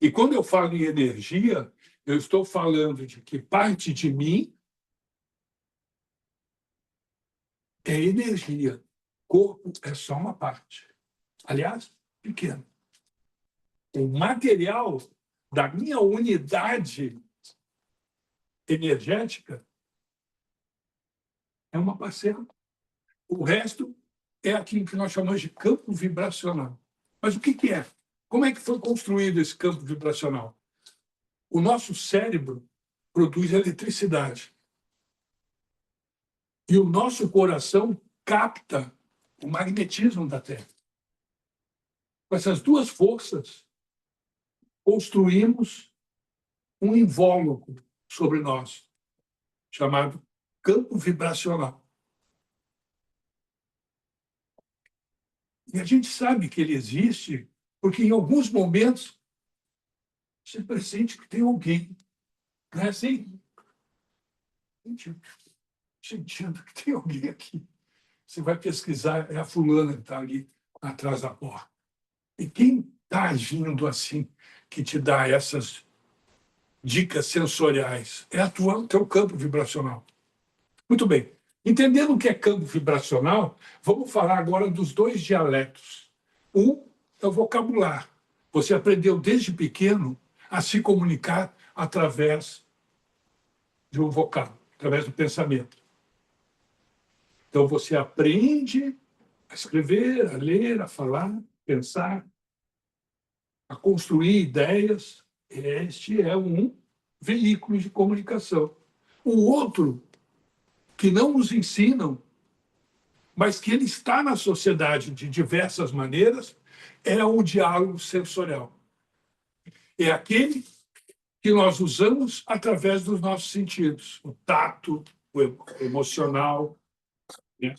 E quando eu falo em energia, eu estou falando de que parte de mim é energia. Corpo é só uma parte. Aliás, pequeno. O material da minha unidade energética é uma parcela. O resto é aquilo que nós chamamos de campo vibracional. Mas o que é? Como é que foi construído esse campo vibracional? O nosso cérebro produz eletricidade. E o nosso coração capta o magnetismo da Terra. Com essas 2 forças, construímos um invólucro sobre nós, chamado campo vibracional. E a gente sabe que ele existe porque, em alguns momentos, você pressente que tem alguém. Não é assim? sentindo que tem alguém aqui. Você vai pesquisar, é a fulana que está ali atrás da porta. E quem está agindo assim, que te dá essas dicas sensoriais? É o teu campo vibracional. Muito bem. Entendendo o que é campo vibracional, vamos falar agora dos dois dialetos. Um é o vocabulário. Você aprendeu desde pequeno a se comunicar através de um vocábulo, através do pensamento. Então, você aprende a escrever, a ler, a falar, pensar, a construir ideias. Este é um veículo de comunicação. O outro, que não nos ensinam, mas que ele está na sociedade de diversas maneiras, é o diálogo sensorial. É aquele que nós usamos através dos nossos sentidos. O tato, o emocional, né?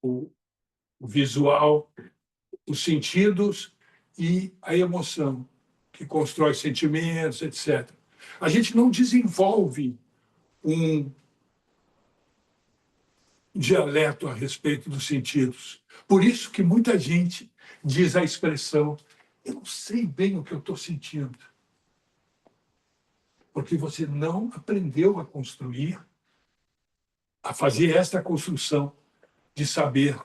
o visual, os sentidos e a emoção, que constrói sentimentos, etc. A gente não desenvolve um dialeto a respeito dos sentidos. Por isso que muita gente diz a expressão: eu não sei bem o que eu estou sentindo. Porque você não aprendeu a construir, a fazer esta construção de saber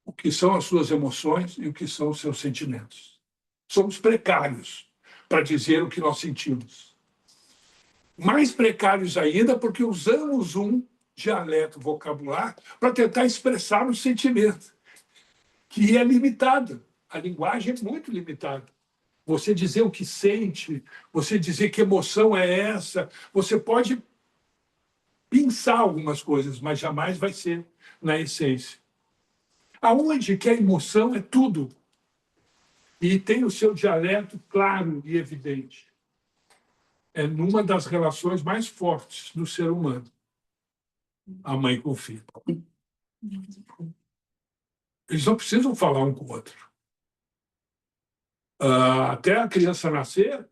o que são as suas emoções e o que são os seus sentimentos. Somos precários para dizer o que nós sentimos. Mais precários ainda porque usamos um dialeto vocabular para tentar expressar o sentimento, que é limitado. A linguagem é muito limitada. Você dizer o que sente, você dizer que emoção é essa, você pode pensar algumas coisas, mas jamais vai ser na essência. Aonde que a emoção é tudo e tem o seu dialeto claro e evidente. É numa das relações mais fortes do ser humano, a mãe com o filho. Eles não precisam falar um com o outro. Até a criança nascer,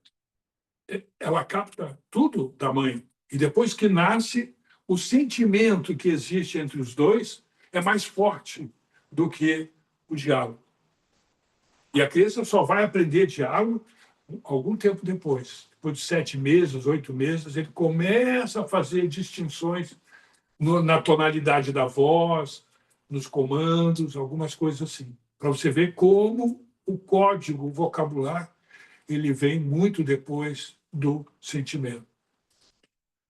ela capta tudo da mãe. E depois que nasce, o sentimento que existe entre os dois é mais forte do que o diálogo. E a criança só vai aprender diálogo algum tempo depois. Depois de 7 meses, 8 meses, ele começa a fazer distinções na tonalidade da voz, nos comandos, algumas coisas assim. Para você ver como o código, o vocabulário, ele vem muito depois do sentimento.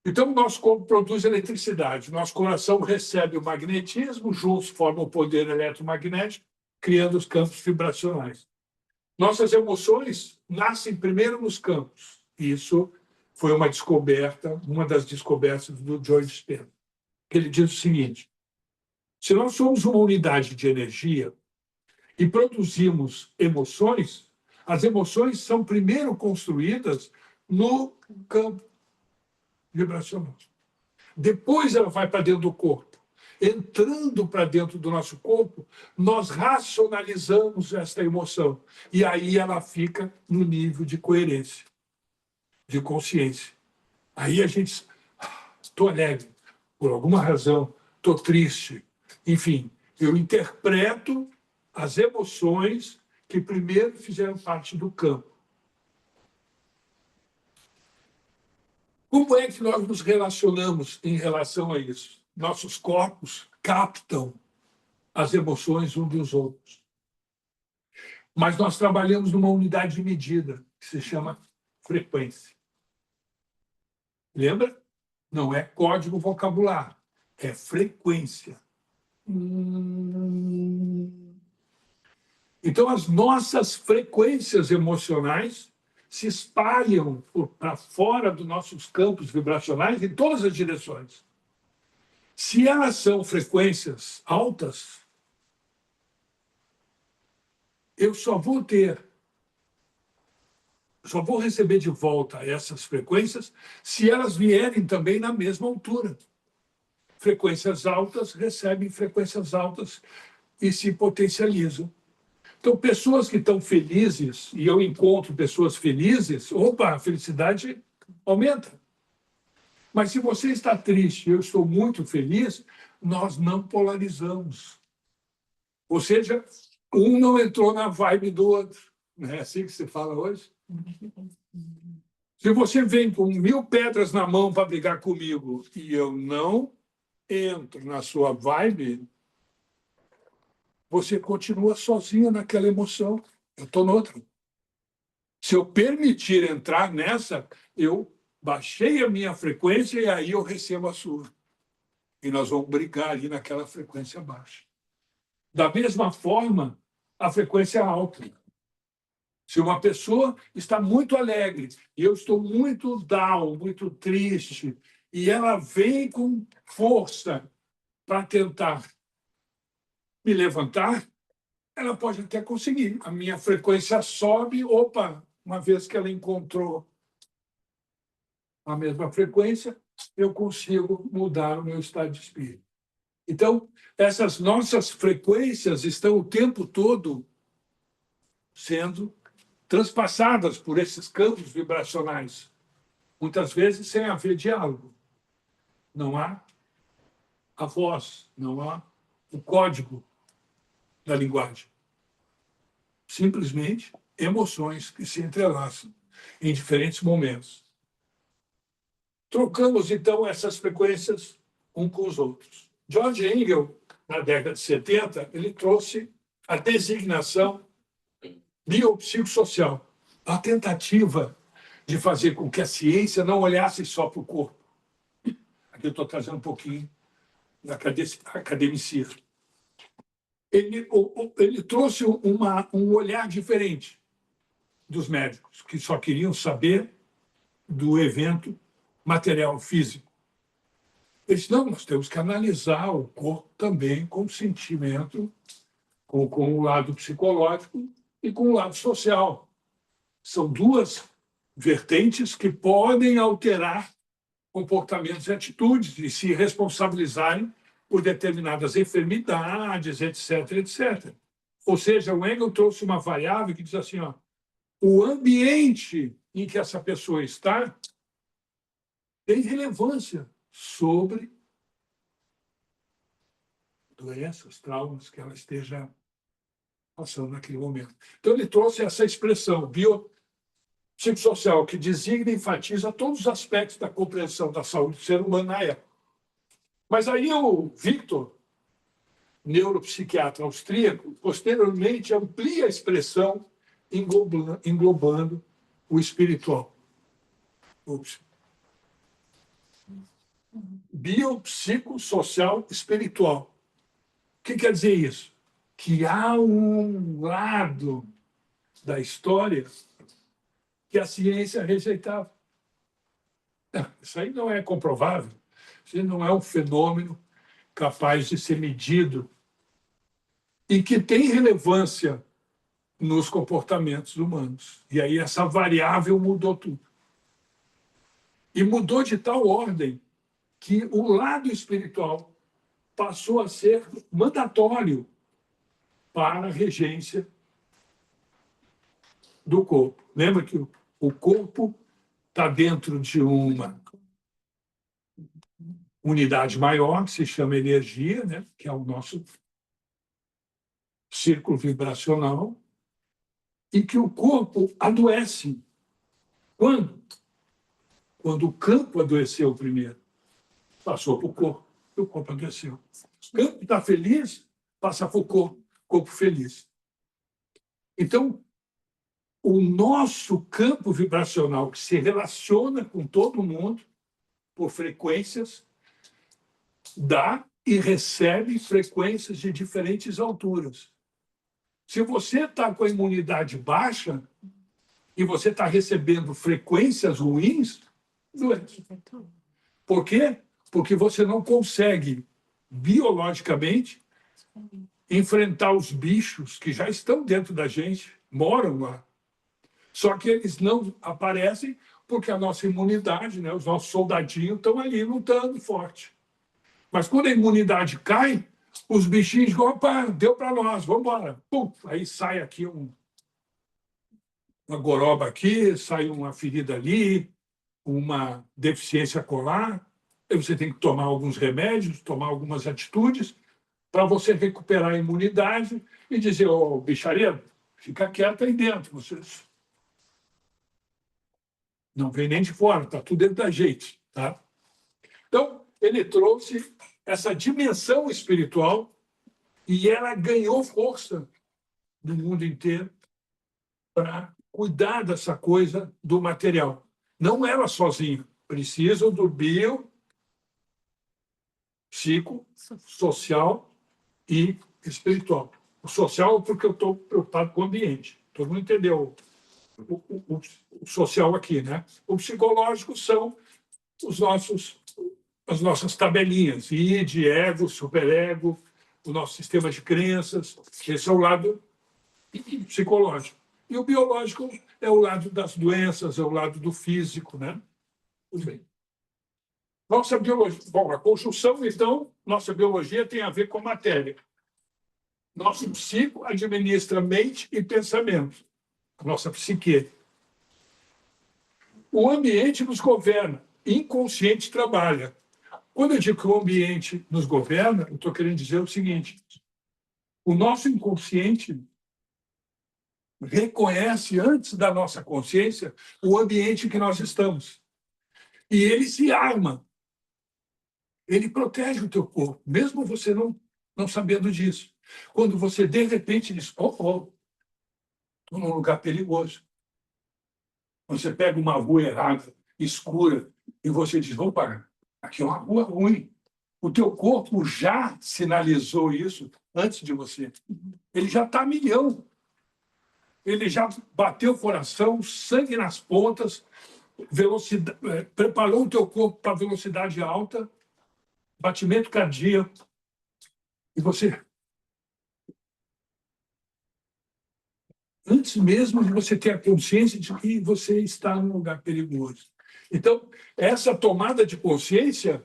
Então, o nosso corpo produz eletricidade, nosso coração recebe o magnetismo, juntos formam o poder eletromagnético, criando os campos vibracionais. Nossas emoções nascem primeiro nos campos. Isso foi uma descoberta, uma das descobertas do Joe Dispenza. Ele diz o seguinte: se nós somos uma unidade de energia e produzimos emoções, as emoções são primeiro construídas no campo vibracional. Depois ela vai para dentro do corpo. Entrando para dentro do nosso corpo, nós racionalizamos esta emoção. E aí ela fica no nível de coerência, de consciência. Aí a gente... Estou alegre, por alguma razão, estou triste. Enfim, eu interpreto as emoções que primeiro fizeram parte do campo. Como é que nós nos relacionamos em relação a isso? Nossos corpos captam as emoções uns dos outros. Mas nós trabalhamos numa unidade de medida, que se chama frequência. Lembra? Não é código vocabular, é frequência. Então, as nossas frequências emocionais se espalham para fora dos nossos campos vibracionais em todas as direções. Se elas são frequências altas, eu só vou receber de volta essas frequências se elas vierem também na mesma altura. Frequências altas recebem frequências altas e se potencializam. Então, pessoas que estão felizes, e eu encontro pessoas felizes, opa, a felicidade aumenta. Mas se você está triste e eu estou muito feliz, nós não polarizamos. Ou seja, um não entrou na vibe do outro. Não é assim que se fala hoje? Se você vem com 1000 pedras na mão para brigar comigo e eu não entro na sua vibe, você continua sozinho naquela emoção. Eu estou noutra. Se eu permitir entrar nessa, eu baixei a minha frequência e aí eu recebo a sua. E nós vamos brigar ali naquela frequência baixa. Da mesma forma, a frequência é alta. Se uma pessoa está muito alegre e eu estou muito down, muito triste, e ela vem com força para tentar me levantar, ela pode até conseguir. A minha frequência sobe, opa, uma vez que ela encontrou a mesma frequência, eu consigo mudar o meu estado de espírito. Então, essas nossas frequências estão o tempo todo sendo transpassadas por esses campos vibracionais, muitas vezes sem haver diálogo. Não há a voz, não há o código da linguagem. Simplesmente emoções que se entrelaçam em diferentes momentos. Trocamos, então, essas frequências um com os outros. George Engel, na década de 70, ele trouxe a designação biopsicossocial, a tentativa de fazer com que a ciência não olhasse só para o corpo. Aqui eu estou trazendo um pouquinho da academicismo. Ele trouxe um olhar diferente dos médicos, que só queriam saber do evento material físico. Eles não, nós temos que analisar o corpo também com o sentimento, com o lado psicológico e com o lado social. São duas vertentes que podem alterar comportamentos e atitudes e se responsabilizarem por determinadas enfermidades, etc., etc. Ou seja, o Engel trouxe uma variável que diz assim, ó, o ambiente em que essa pessoa está tem relevância sobre doenças, traumas que ela esteja passando naquele momento. Então, ele trouxe essa expressão biopsicossocial, que designa e enfatiza todos os aspectos da compreensão da saúde do ser humano na época. Mas aí o Victor, neuropsiquiatra austríaco, posteriormente amplia a expressão englobando o espiritual. Biopsicossocial espiritual. O que quer dizer isso? Que há um lado da história que a ciência rejeitava. Isso aí não é comprovável. Isso não é um fenômeno capaz de ser medido e que tem relevância nos comportamentos humanos. E aí essa variável mudou tudo. E mudou de tal ordem que o lado espiritual passou a ser mandatório para a regência do corpo. Lembra que o corpo está dentro de uma unidade maior, que se chama energia, né? Que é o nosso círculo vibracional, e que o corpo adoece. Quando? Quando o campo adoeceu primeiro. Passou para o corpo, e o corpo adoeceu. O campo está feliz, passa para o corpo feliz. Então, o nosso campo vibracional, que se relaciona com todo mundo por frequências, dá e recebe frequências de diferentes alturas. Se você está com a imunidade baixa e você está recebendo frequências ruins, doente. Por quê? Porque você não consegue, biologicamente, enfrentar os bichos que já estão dentro da gente, moram lá. Só que eles não aparecem porque a nossa imunidade, né, os nossos soldadinhos estão ali lutando forte. Mas quando a imunidade cai, os bichinhos dizem, opa, deu para nós, vamos embora. Pum, aí sai aqui uma goroba aqui, sai uma ferida ali, uma deficiência colar, aí você tem que tomar alguns remédios, tomar algumas atitudes para você recuperar a imunidade e dizer, ô, bicharedo, fica quieto aí dentro, vocês não vem nem de fora, está tudo dentro da gente. Tá? Então, ele trouxe essa dimensão espiritual e ela ganhou força no mundo inteiro para cuidar dessa coisa do material. Não ela sozinha, precisa do bio, psico, social e espiritual. O social é porque eu estou preocupado com o ambiente. Todo mundo entendeu o social aqui, né? O psicológico são as nossas tabelinhas, id, ego, superego, o nosso sistema de crenças. Esse é o lado psicológico. E o biológico é o lado das doenças, é o lado do físico, né? Tudo bem. Nossa biologia, bom, a construção, então, nossa biologia tem a ver com a matéria. Nosso psico administra mente e pensamento, a nossa psique. O ambiente nos governa, inconsciente trabalha. Quando eu digo que o ambiente nos governa, eu estou querendo dizer o seguinte: o nosso inconsciente reconhece, antes da nossa consciência, o ambiente em que nós estamos. E ele se arma. Ele protege o teu corpo, mesmo você não sabendo disso. Quando você, de repente, diz, estou num lugar perigoso. Você pega uma rua errada, escura, e você diz, opa, aqui é uma rua ruim. O teu corpo já sinalizou isso antes de você. Ele já está a milhão. Ele já bateu o coração, sangue nas pontas, preparou o teu corpo para velocidade alta, batimento cardíaco. E você, antes mesmo de você ter a consciência de que você está num lugar perigoso. Então, essa tomada de consciência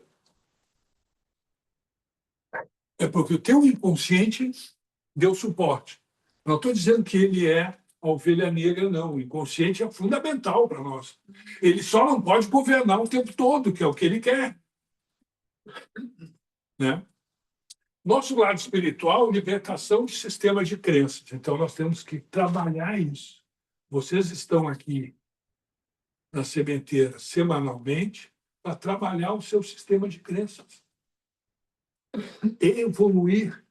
é porque o teu inconsciente deu suporte. Não estou dizendo que ele é a ovelha negra, não. O inconsciente é fundamental para nós. Ele só não pode governar o tempo todo, que é o que ele quer. Né? Nosso lado espiritual, libertação de sistemas de crenças. Então, nós temos que trabalhar isso. Vocês estão aqui na sementeira semanalmente para trabalhar o seu sistema de crenças. Evoluir.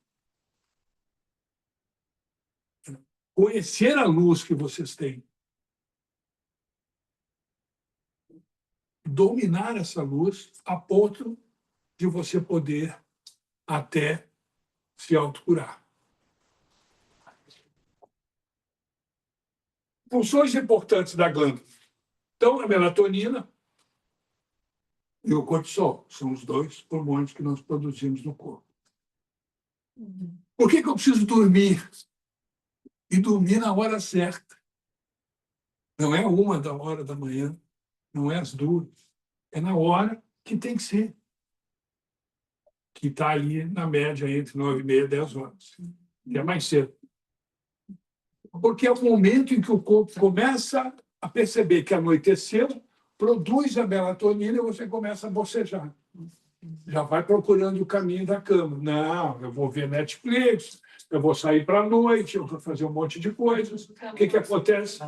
Conhecer a luz que vocês têm. Dominar essa luz a ponto de você poder até se autocurar. Funções importantes da glândula. Então, a melatonina e o cortisol são os dois hormônios que nós produzimos no corpo. Por que eu preciso dormir? E dormir na hora certa. Não é 1h da manhã, não é às 2h. É na hora que tem que ser. Que está ali na média entre 9h30 e 10h. Que é mais cedo. Porque é o momento em que o corpo começa a perceber que anoiteceu, produz a melatonina e você começa a bocejar. Já vai procurando o caminho da cama. Não, eu vou ver Netflix, eu vou sair para a noite, eu vou fazer um monte de coisas. O que acontece?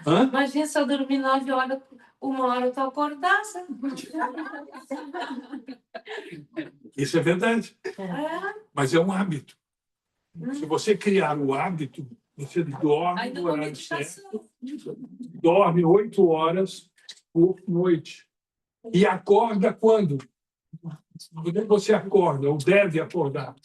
Imagina se eu dormir 9 horas, 1h eu estou acordada. Isso é verdade. Mas é um hábito. Se você criar o hábito, você dorme no horário certo, dorme 8 horas por noite. E acorda quando? Quando você acorda, ou deve acordar.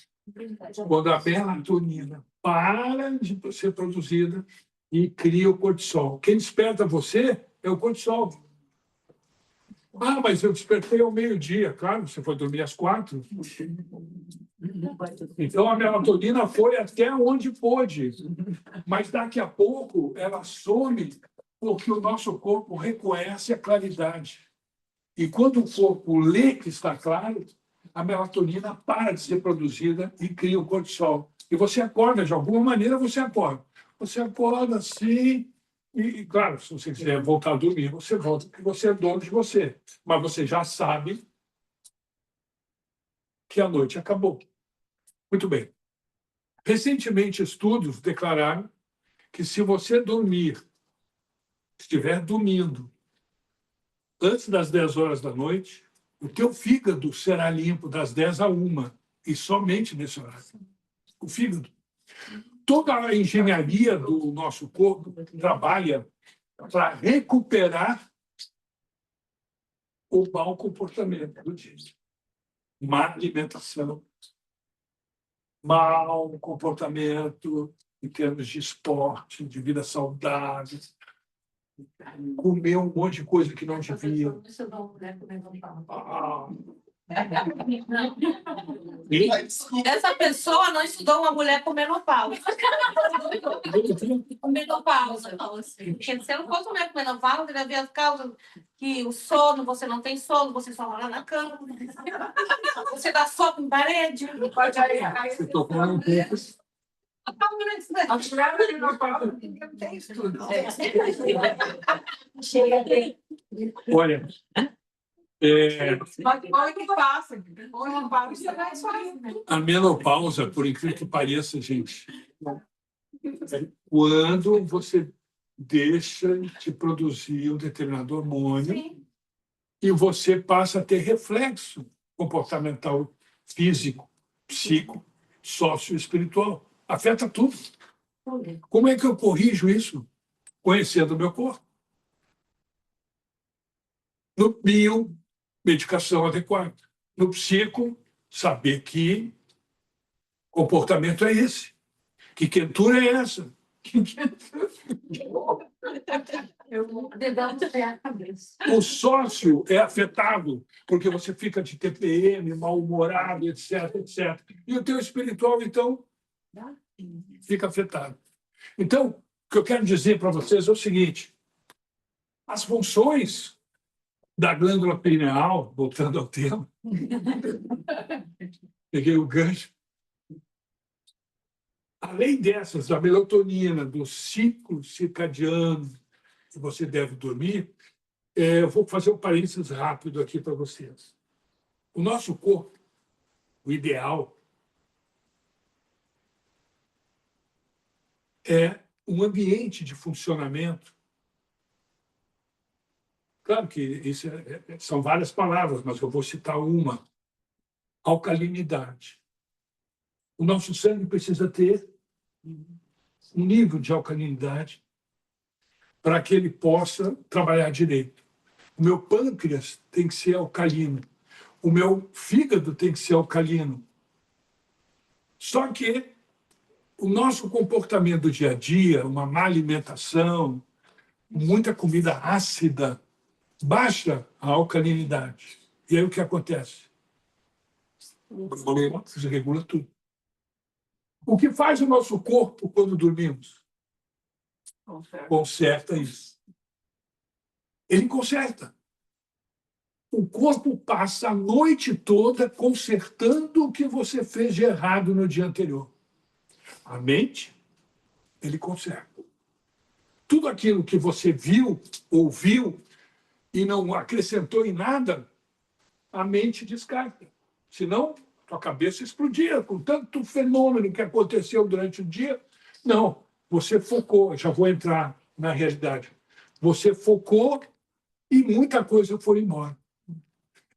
Quando a melatonina para de ser produzida e cria o cortisol. Quem desperta você é o cortisol. Ah, mas eu despertei ao meio-dia. Claro, você foi dormir às 4. Então, a melatonina foi até onde pôde. Mas daqui a pouco ela some porque o nosso corpo reconhece a claridade. E quando o corpo lê que está claro, a melatonina para de ser produzida e cria o cortisol. E você acorda, de alguma maneira você acorda. Você acorda assim, Claro, se você quiser voltar a dormir, você volta, porque você é dono de você. Mas você já sabe que a noite acabou. Muito bem. Recentemente, estudos declararam que se você estiver dormindo antes das 10 horas da noite, o teu fígado será limpo das 10 à 1, e somente nesse horário. O fígado. Toda a engenharia do nosso corpo trabalha para recuperar o mau comportamento do dia. Má alimentação, mau comportamento em termos de esporte, de vida saudável, comer um monte de coisa que não devia. Essa pessoa não estudou uma mulher com menopausa. Com menopausa. Porque se não fosse mulher com menopausa, ele ia ver as causas que o sono, você não tem sono, você só rola na cama. Você dá soco em parede. Você tocou um pouco. Olha, a menopausa, por incrível que pareça, gente, é quando você deixa de produzir um determinado hormônio. Sim. E você passa a ter reflexo comportamental, físico, psico, socioespiritual. Afeta tudo. Como é que eu corrijo isso? Conhecendo o meu corpo. No bio, medicação adequada. No psico, saber que comportamento é esse. Que quentura é essa? O sócio é afetado porque você fica de TPM, mal-humorado, etc, etc. E o teu espiritual, então, fica afetado. Então, o que eu quero dizer para vocês é o seguinte: as funções da glândula pineal, voltando ao tema, peguei o gancho, além dessas, da melatonina, do ciclo circadiano que você deve dormir, eu vou fazer um parênteses rápido aqui para vocês. O nosso corpo, o ideal, é um ambiente de funcionamento. Claro que isso são várias palavras, mas eu vou citar uma. Alcalinidade. O nosso sangue precisa ter um nível de alcalinidade para que ele possa trabalhar direito. O meu pâncreas tem que ser alcalino. O meu fígado tem que ser alcalino. Só que o nosso comportamento do dia a dia, uma má alimentação, muita comida ácida, baixa a alcalinidade. E aí o que acontece? Desregula tudo. O que faz o nosso corpo quando dormimos? Conserta isso. Ele conserta. O corpo passa a noite toda consertando o que você fez de errado no dia anterior. A mente, ele conserta. Tudo aquilo que você viu, ouviu e não acrescentou em nada, a mente descarta. Senão, tua cabeça explodia com tanto fenômeno que aconteceu durante o dia. Não, você focou, já vou entrar na realidade. Você focou e muita coisa foi embora.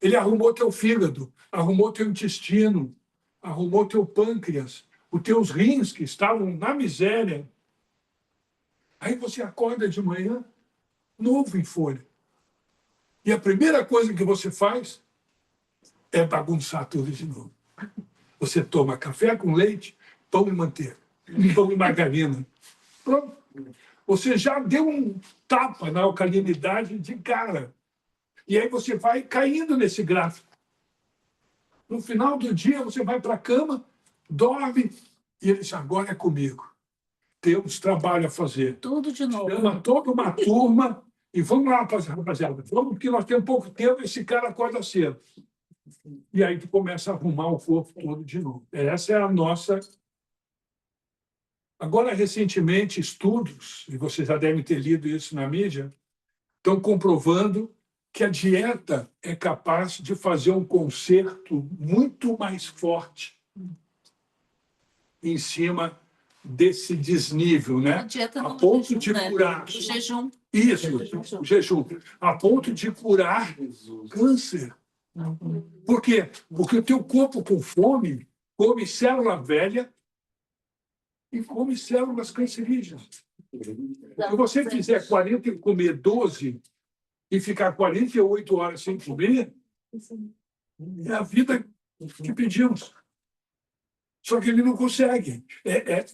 Ele arrumou teu fígado, arrumou teu intestino, arrumou teu pâncreas, os teus rins que estavam na miséria. Aí você acorda de manhã, novo em folha. E a primeira coisa que você faz é bagunçar tudo de novo. Você toma café com leite, pão e manteiga, pão e margarina. Pronto. Você já deu um tapa na alcalinidade de cara. E aí você vai caindo nesse gráfico. No final do dia, você vai para a cama, dorme, e ele diz, agora é comigo. Temos trabalho a fazer. Tudo de novo. Chama toda uma turma e vamos lá, rapaziada. Vamos, porque nós temos pouco tempo, esse cara acorda cedo. E aí tu começa a arrumar o corpo todo de novo. Essa é a nossa Agora, recentemente, estudos, e você já deve ter lido isso na mídia, estão comprovando que a dieta é capaz de fazer um conserto muito mais forte em cima desse desnível, né? A dieta A não ponto jejum, de né? curar. O jejum. Isso, o jejum. A ponto de curar câncer. Por quê? Porque o teu corpo com fome come célula velha e come células cancerígenas. Se você fizer 40 e comer 12 e ficar 48 horas sem comer, é a vida que pedimos. Só que ele não consegue.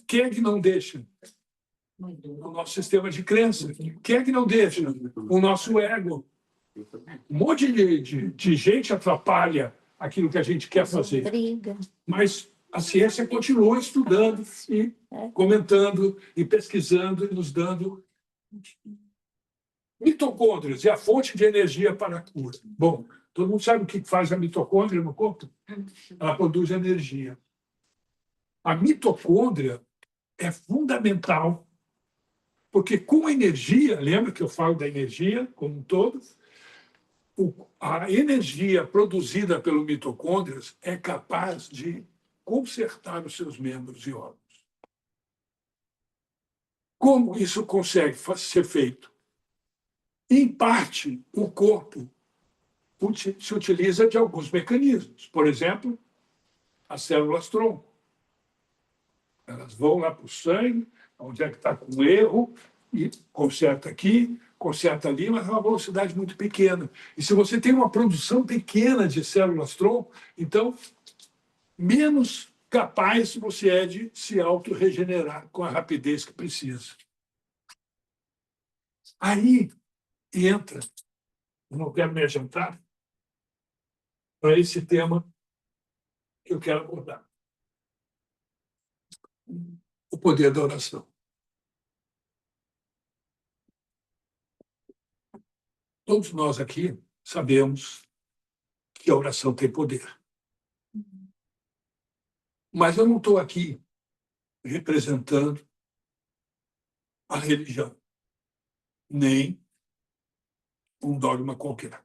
Quem é que não deixa? O nosso sistema de crença. Quem é que não deixa? O nosso ego. Um monte de gente atrapalha aquilo que a gente quer fazer. Mas a ciência continua estudando e comentando e pesquisando e nos dando mitocôndrias, é a fonte de energia para a cura. Bom, todo mundo sabe o que faz a mitocôndria no corpo? Ela produz energia. A mitocôndria é fundamental, porque com energia, lembra que eu falo da energia como um todo? A energia produzida pelo mitocôndrias é capaz de consertar os seus membros e órgãos. Como isso consegue ser feito? Em parte, o corpo se utiliza de alguns mecanismos. Por exemplo, as células-tronco. Elas vão lá para o sangue, onde é que está com erro, e conserta aqui, conserta ali, mas é uma velocidade muito pequena. E se você tem uma produção pequena de células-tronco, então, menos capaz você é de se autorregenerar com a rapidez que precisa. Aí entra, eu não quero me adiantar, para esse tema que eu quero abordar. O poder da oração. Todos nós aqui sabemos que a oração tem poder. Mas eu não estou aqui representando a religião, nem um dogma qualquer.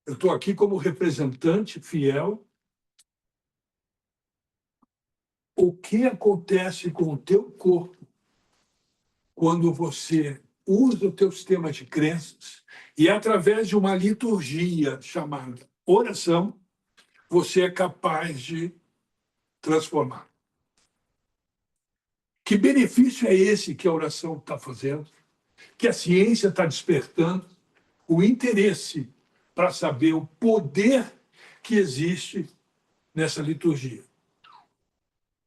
Eu estou aqui como representante fiel. O que acontece com o teu corpo quando você usa o teu sistema de crenças e, através de uma liturgia chamada oração, você é capaz de transformar. Que benefício é esse que a oração está fazendo? Que a ciência está despertando o interesse para saber o poder que existe nessa liturgia.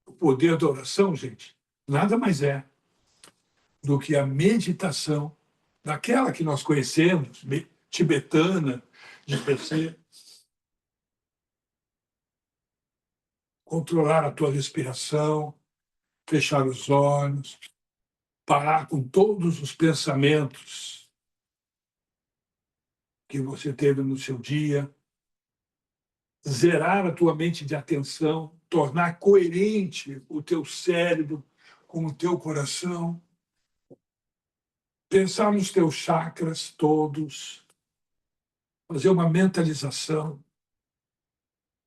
O poder da oração, gente, nada mais é do que a meditação daquela que nós conhecemos, tibetana, de você controlar a tua respiração, fechar os olhos, parar com todos os pensamentos que você teve no seu dia, zerar a tua mente de atenção, tornar coerente o teu cérebro com o teu coração, pensar nos teus chakras todos, fazer uma mentalização.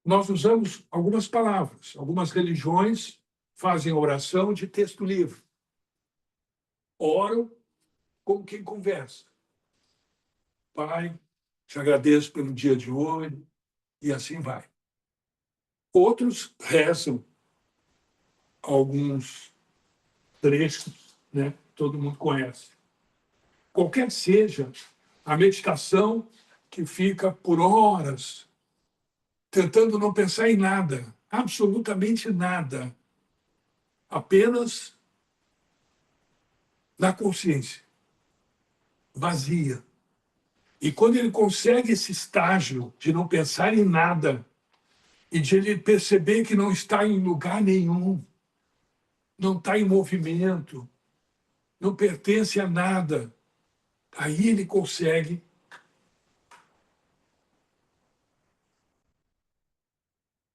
Nós usamos algumas palavras. Algumas religiões fazem oração de texto livre. Oram como quem conversa. Pai, te agradeço pelo dia de hoje, e assim vai. Outros rezam alguns trechos, né? Todo mundo conhece. Qualquer que seja a meditação que fica por horas tentando não pensar em nada, absolutamente nada, apenas na consciência, vazia. E quando ele consegue esse estágio de não pensar em nada e de ele perceber que não está em lugar nenhum, não está em movimento, não pertence a nada, aí ele consegue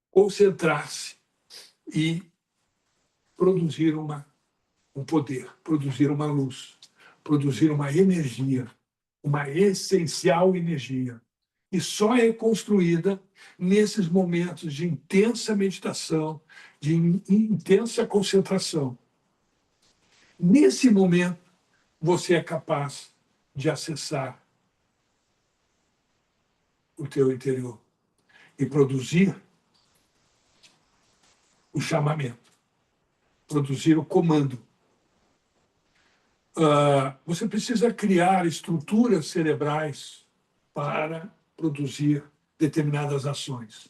concentrar-se e produzir uma um poder, produzir uma luz, produzir uma energia, uma essencial energia. E só é construída nesses momentos de intensa meditação, de intensa concentração. Nesse momento, você é capaz de acessar o teu interior e produzir o chamamento, produzir o comando. Você precisa criar estruturas cerebrais para produzir determinadas ações.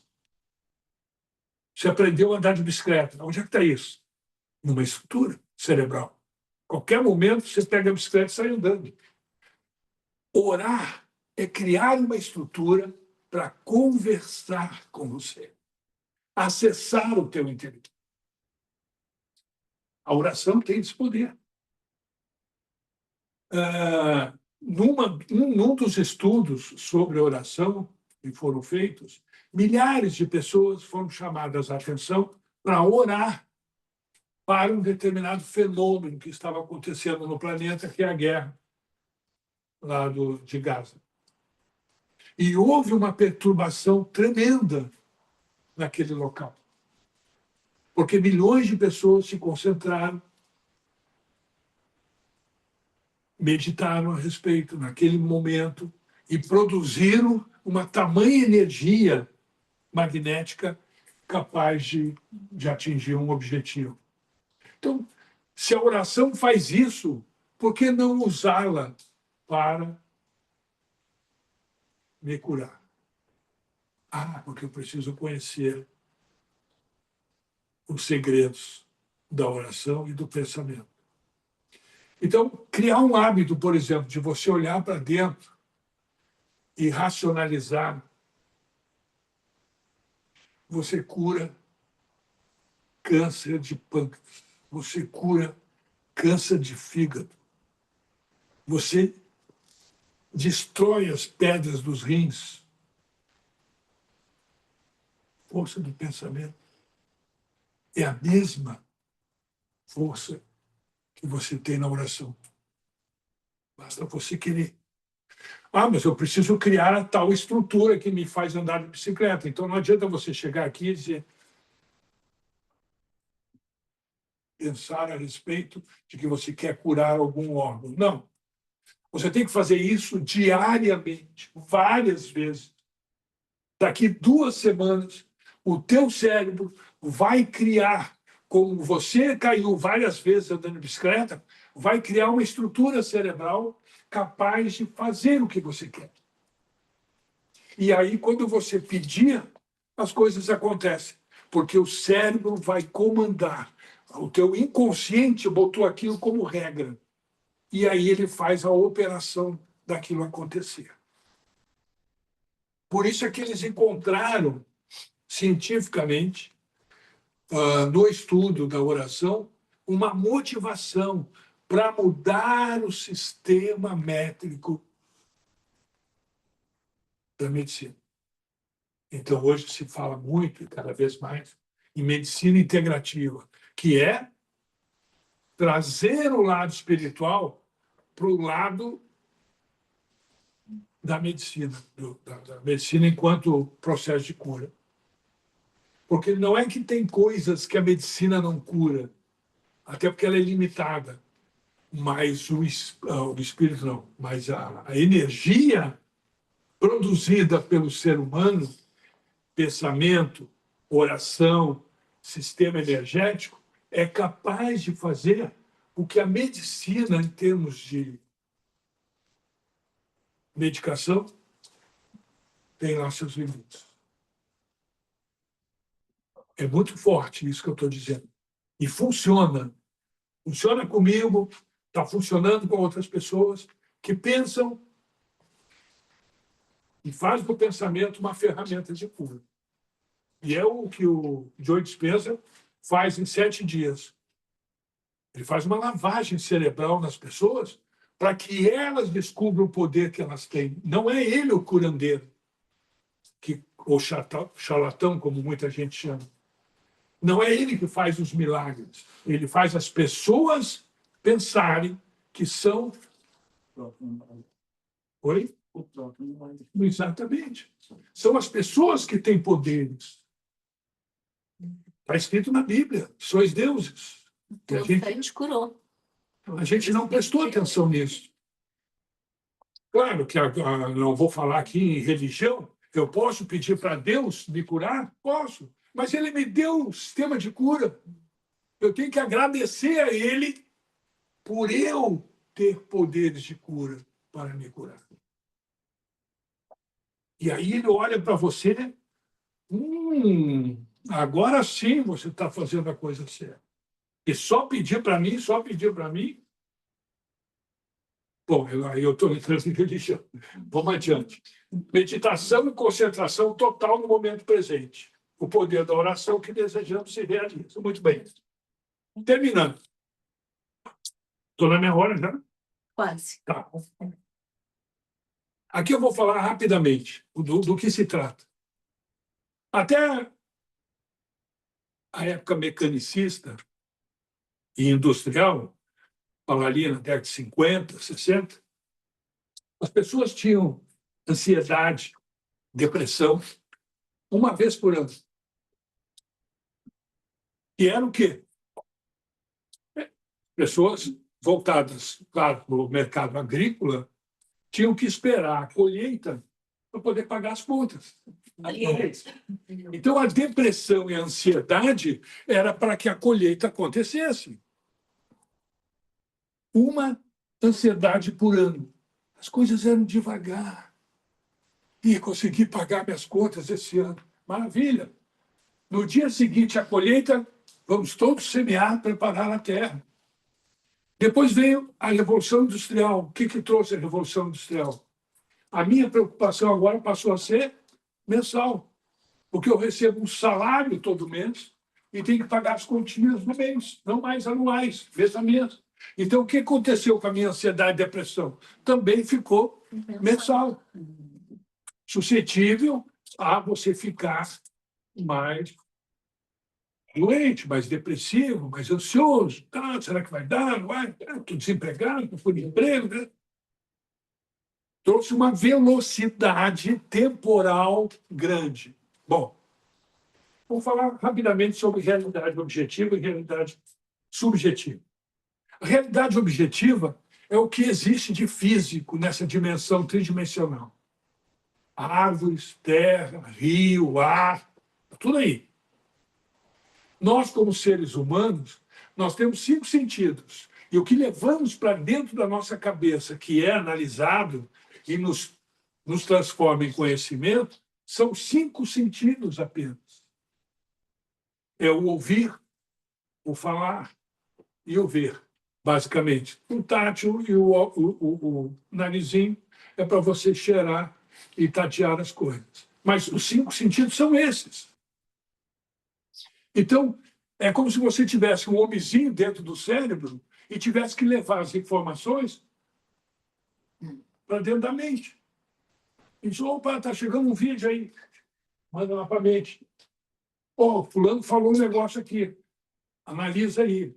Você aprendeu a andar de bicicleta. Onde é que está isso? Numa estrutura cerebral. Qualquer momento, você pega a bicicleta e sai andando. Orar é criar uma estrutura para conversar com você, acessar o teu interior. A oração tem esse poder. Num dos estudos sobre oração que foram feitos, milhares de pessoas foram chamadas a atenção para orar para um determinado fenômeno que estava acontecendo no planeta, que é a guerra lá de Gaza. E houve uma perturbação tremenda naquele local, porque milhões de pessoas se concentraram, meditaram a respeito naquele momento e produziram uma tamanha energia magnética capaz de atingir um objetivo. Então, se a oração faz isso, por que não usá-la para me curar? Porque eu preciso conhecer os segredos da oração e do pensamento. Então, criar um hábito, por exemplo, de você olhar para dentro e racionalizar, você cura câncer de pâncreas, você cura câncer de fígado, você destrói as pedras dos rins. Força do pensamento é a mesma força que você tem na oração. Basta você querer. Mas eu preciso criar a tal estrutura que me faz andar de bicicleta. Então não adianta você chegar aqui e dizer, pensar a respeito de que você quer curar algum órgão. Não. Você tem que fazer isso diariamente, várias vezes. Daqui 2 semanas, o teu cérebro vai criar, como você caiu várias vezes andando de bicicleta, vai criar uma estrutura cerebral capaz de fazer o que você quer. E aí, quando você pedir, as coisas acontecem, porque o cérebro vai comandar. O teu inconsciente botou aquilo como regra. E aí ele faz a operação daquilo acontecer. Por isso é que eles encontraram, cientificamente, no estudo da oração, uma motivação para mudar o sistema métrico da medicina. Então, hoje se fala muito, e cada vez mais, em medicina integrativa, que é trazer o lado espiritual para o lado da medicina, da medicina enquanto processo de cura. Porque não é que tem coisas que a medicina não cura, até porque ela é limitada, mas o espírito não, mas a energia produzida pelo ser humano, pensamento, oração, sistema energético, é capaz de fazer o que a medicina, em termos de medicação, tem lá seus limites. É muito forte isso que eu estou dizendo. E funciona. Funciona comigo, está funcionando com outras pessoas que pensam e fazem do pensamento uma ferramenta de cura. E é o que o Joe Dispenza faz em 7 dias. Ele faz uma lavagem cerebral nas pessoas para que elas descubram o poder que elas têm. Não é ele o curandeiro, ou charlatão, como muita gente chama. Não é ele que faz os milagres. Ele faz as pessoas pensarem que são... Oi? Exatamente. São as pessoas que têm poderes. Está escrito na Bíblia, sois deuses. O profeta curou. A gente não prestou atenção nisso. Claro que não vou falar aqui em religião, eu posso pedir para Deus me curar? Posso. Mas Ele me deu um sistema de cura. Eu tenho que agradecer a Ele por eu ter poderes de cura para me curar. E aí Ele olha para você, agora sim você está fazendo a coisa certa. E só pedir para mim, só pedir para mim. Bom, eu estou entrando em religião. Vamos adiante. Meditação e concentração total no momento presente. O poder da oração que desejamos se realiza. Muito bem. Terminando. Estou na minha hora já? Quase. Tá. Aqui eu vou falar rapidamente do que se trata. Até a época mecanicista e industrial, ali na década de 50, 60, as pessoas tinham ansiedade, depressão, uma vez por ano. E era o quê? Pessoas voltadas, claro, para o mercado agrícola, tinham que esperar a colheita para poder pagar as contas. Então, a depressão e a ansiedade era para que a colheita acontecesse. Uma ansiedade por ano. As coisas eram devagar. E consegui pagar minhas contas esse ano. Maravilha! No dia seguinte, a colheita, vamos todos semear, preparar a terra. Depois veio a Revolução Industrial. O que trouxe a Revolução Industrial? A minha preocupação agora passou a ser mensal, porque eu recebo um salário todo mês e tenho que pagar as continhas do mês, não mais anuais, mês a mês. Então, o que aconteceu com a minha ansiedade e depressão? Também ficou mensal, suscetível a você ficar mais doente, mais depressivo, mais ansioso. Ah, será que vai dar? Não vai? Estou desempregado, estou por emprego. Né? Trouxe uma velocidade temporal grande. Bom, vou falar rapidamente sobre realidade objetiva e realidade subjetiva. A realidade objetiva é o que existe de físico nessa dimensão tridimensional. Árvores, terra, rio, ar, tudo aí. Nós, como seres humanos, nós temos 5 sentidos. E o que levamos para dentro da nossa cabeça, que é analisado e nos transforma em conhecimento, são 5 sentidos apenas. É o ouvir, o falar e o ver, basicamente. O tátil e o narizinho é para você cheirar e tatear as coisas. Mas os 5 sentidos são esses. Então, é como se você tivesse um homenzinho dentro do cérebro e tivesse que levar as informações para dentro da mente. E diz, opa, está chegando um vídeo aí. Manda lá para a mente. Fulano falou um negócio aqui. Analisa aí.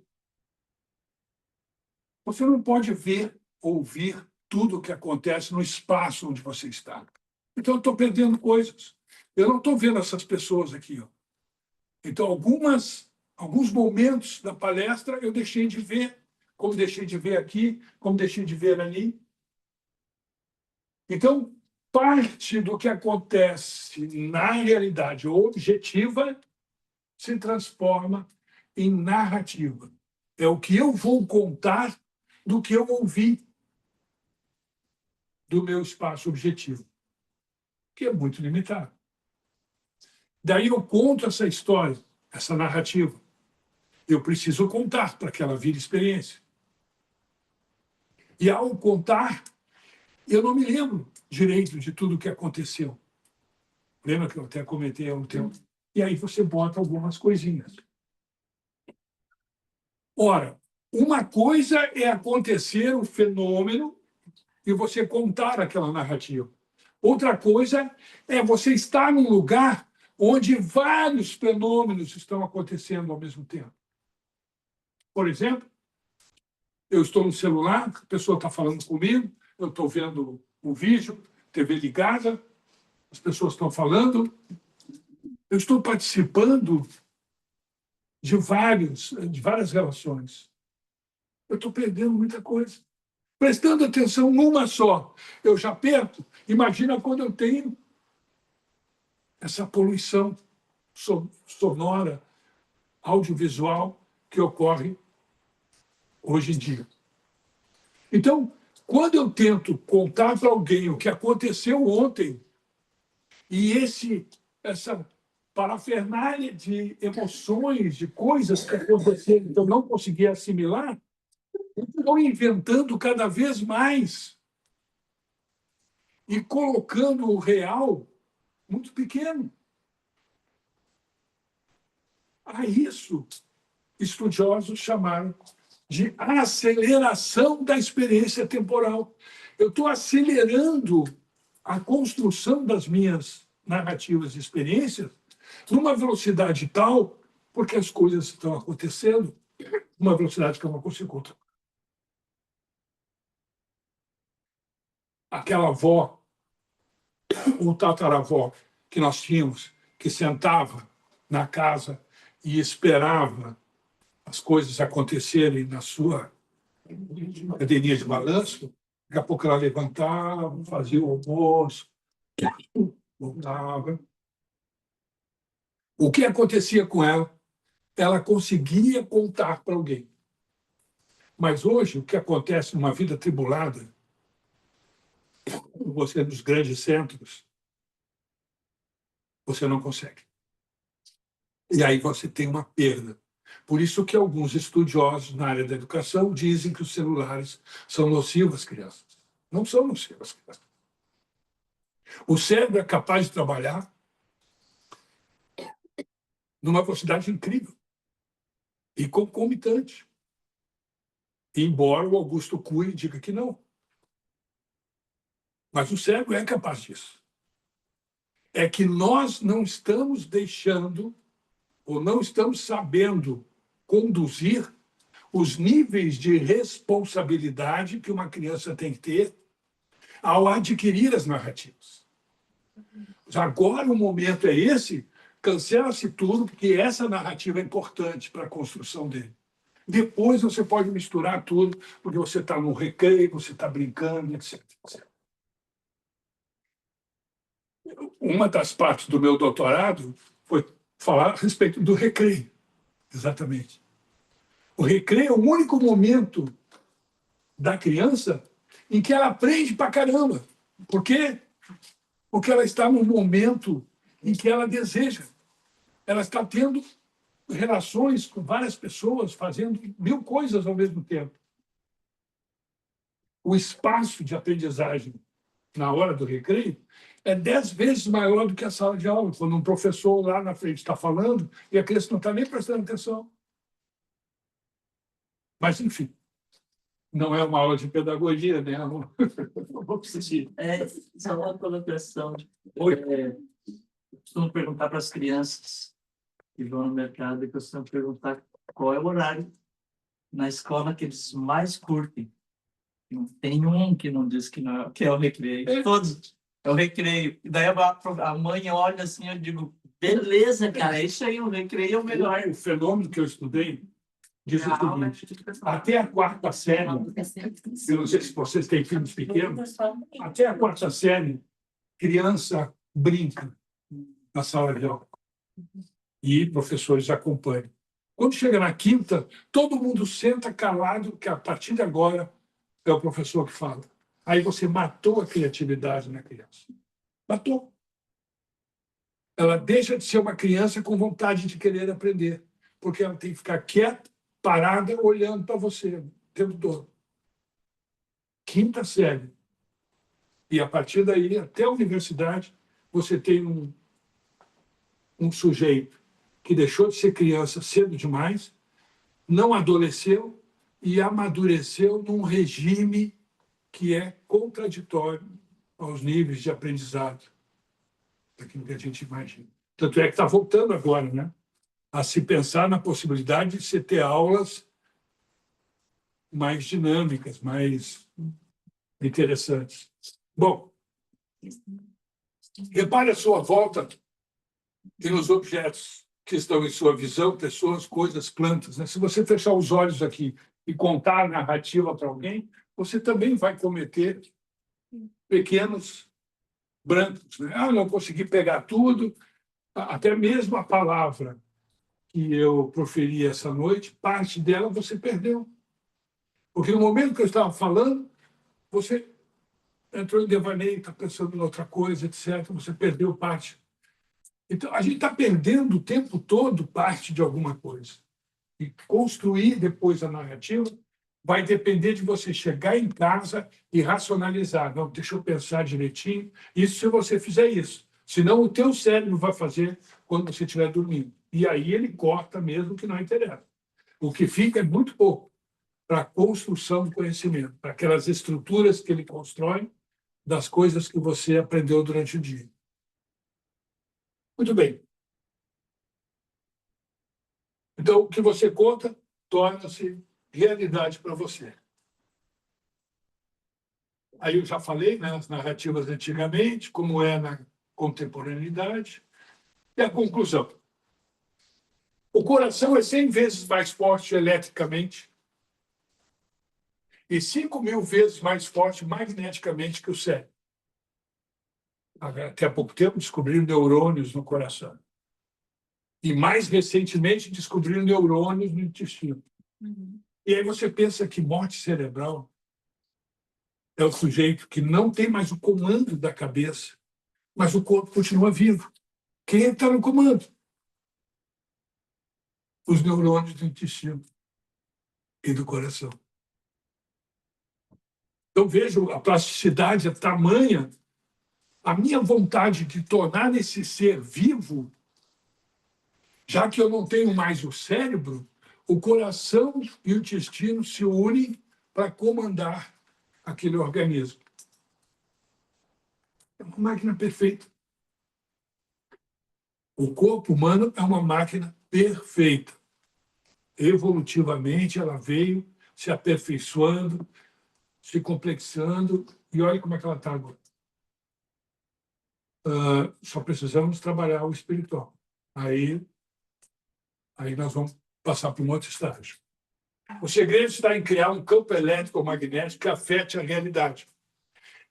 Você não pode ver, ouvir tudo o que acontece no espaço onde você está. Então, eu estou perdendo coisas. Eu não estou vendo essas pessoas aqui. Então, alguns momentos da palestra eu deixei de ver, como deixei de ver aqui, como deixei de ver ali. Então, parte do que acontece na realidade objetiva se transforma em narrativa. É o que eu vou contar do que eu ouvi do meu espaço objetivo, que é muito limitado. Daí eu conto essa história, essa narrativa. Eu preciso contar para que ela vire experiência. E ao contar, eu não me lembro direito de tudo o que aconteceu. Lembra que eu até comentei há um tempo? E aí você bota algumas coisinhas. Ora, uma coisa é acontecer um fenômeno e você contar aquela narrativa. Outra coisa é você estar num lugar onde vários fenômenos estão acontecendo ao mesmo tempo. Por exemplo, Eu estou no celular, a pessoa está falando comigo, eu estou vendo o vídeo, TV ligada, as pessoas estão falando. Eu estou participando de várias relações. Eu estou perdendo muita coisa. Prestando atenção numa só, eu já perco. Imagina quando eu tenho essa poluição sonora, audiovisual que ocorre hoje em dia. Então, quando eu tento contar para alguém o que aconteceu ontem, e essa parafernália de emoções, de coisas que aconteceram que eu não conseguia assimilar, eu estou inventando cada vez mais e colocando o real muito pequeno. A isso, estudiosos chamaram de aceleração da experiência temporal. Eu estou acelerando a construção das minhas narrativas e experiências numa velocidade tal, porque as coisas estão acontecendo numa velocidade que eu não consigo controlar. Aquela avó, ou tataravó que nós tínhamos, que sentava na casa e esperava as coisas acontecerem na sua cadeirinha de balanço, daqui a pouco ela levantava, fazia o almoço, voltava. O que acontecia com ela? Ela conseguia contar para alguém. Mas hoje, o que acontece numa vida tribulada, você nos grandes centros, você não consegue. E aí você tem uma perda. Por isso que alguns estudiosos na área da educação dizem que os celulares são nocivos às crianças. Não são nocivos às crianças. O cérebro é capaz de trabalhar numa velocidade incrível e concomitante. Embora o Augusto Cury diga que não. Mas o cérebro é capaz disso. É que nós não estamos deixando ou não estamos sabendo conduzir os níveis de responsabilidade que uma criança tem que ter ao adquirir as narrativas. Agora o momento é esse, cancela-se tudo, porque essa narrativa é importante para a construção dele. Depois você pode misturar tudo, porque você está no recreio, você está brincando, etc. Uma das partes do meu doutorado foi falar a respeito do recreio, exatamente. O recreio é o único momento da criança em que ela aprende pra caramba. Por quê? Porque ela está num momento em que ela deseja. Ela está tendo relações com várias pessoas, fazendo 1000 coisas ao mesmo tempo. O espaço de aprendizagem na hora do recreio é 10 vezes maior do que a sala de aula, quando um professor lá na frente está falando e a criança não está nem prestando atenção. Mas, enfim, não é uma aula de pedagogia, né? Só uma colocação. Oi. Costumo perguntar para as crianças que vão no mercado, e costumo perguntar qual é o horário na escola que eles mais curtem. Não tem um que não diz que não é, que é o recreio. Todos. É o recreio. E daí a mãe olha assim, eu digo, beleza, cara, isso aí, o recreio é o melhor. O fenômeno que eu estudei diz o seguinte: até a 4ª série, eu não sei se vocês têm filhos pequenos, até a 4ª série, criança brinca na sala de aula. E professores acompanham. Quando chega na 5ª, todo mundo senta calado, que a partir de agora é o professor que fala. Aí você matou a criatividade na criança. Matou. Ela deixa de ser uma criança com vontade de querer aprender, porque ela tem que ficar quieta, parada, olhando para você o tempo todo. 5ª série. E a partir daí, até a universidade, você tem um sujeito que deixou de ser criança cedo demais, não adolesceu e amadureceu num regime que é contraditório aos níveis de aprendizado daquilo que a gente imagina. Tanto é que está voltando agora, né, a se pensar na possibilidade de se ter aulas mais dinâmicas, mais interessantes. Bom, repare à sua volta e nos objetos que estão em sua visão, pessoas, coisas, plantas. Né? Se você fechar os olhos aqui e contar a narrativa para alguém, você também vai cometer pequenos brancos. Né? Ah, não consegui pegar tudo. Até mesmo a palavra que eu proferi essa noite, parte dela você perdeu. Porque no momento que eu estava falando, você entrou em devaneio, está pensando em outra coisa, etc. Você perdeu parte. Então, a gente está perdendo o tempo todo parte de alguma coisa. E construir depois a narrativa vai depender de você chegar em casa e racionalizar. Não, deixa eu pensar direitinho. Isso se você fizer isso. Senão o teu cérebro vai fazer quando você estiver dormindo. E aí ele corta mesmo que não interessa. O que fica é muito pouco para a construção do conhecimento, para aquelas estruturas que ele constrói das coisas que você aprendeu durante o dia. Muito bem. Então, o que você conta torna-se realidade para você. Aí eu já falei, né, as narrativas antigamente, como é na contemporaneidade. E a conclusão. O coração é 100 vezes mais forte eletricamente e 5.000 vezes mais forte magneticamente que o cérebro. Até há pouco tempo descobriram neurônios no coração. E mais recentemente descobriram neurônios no intestino. E aí você pensa que morte cerebral é o sujeito que não tem mais o comando da cabeça, mas o corpo continua vivo. Quem está no comando? Os neurônios do intestino e do coração. Então, vejo a plasticidade, a tamanha, a minha vontade de tornar esse ser vivo, já que eu não tenho mais o cérebro, o coração e o intestino se unem para comandar aquele organismo. É uma máquina perfeita. O corpo humano é uma máquina perfeita. Evolutivamente, ela veio se aperfeiçoando, se complexando, e olha como é que ela está agora. Só precisamos trabalhar o espiritual. Aí nós vamos passar para um outro estágio. O segredo está em criar um campo elétrico ou magnético que afete a realidade.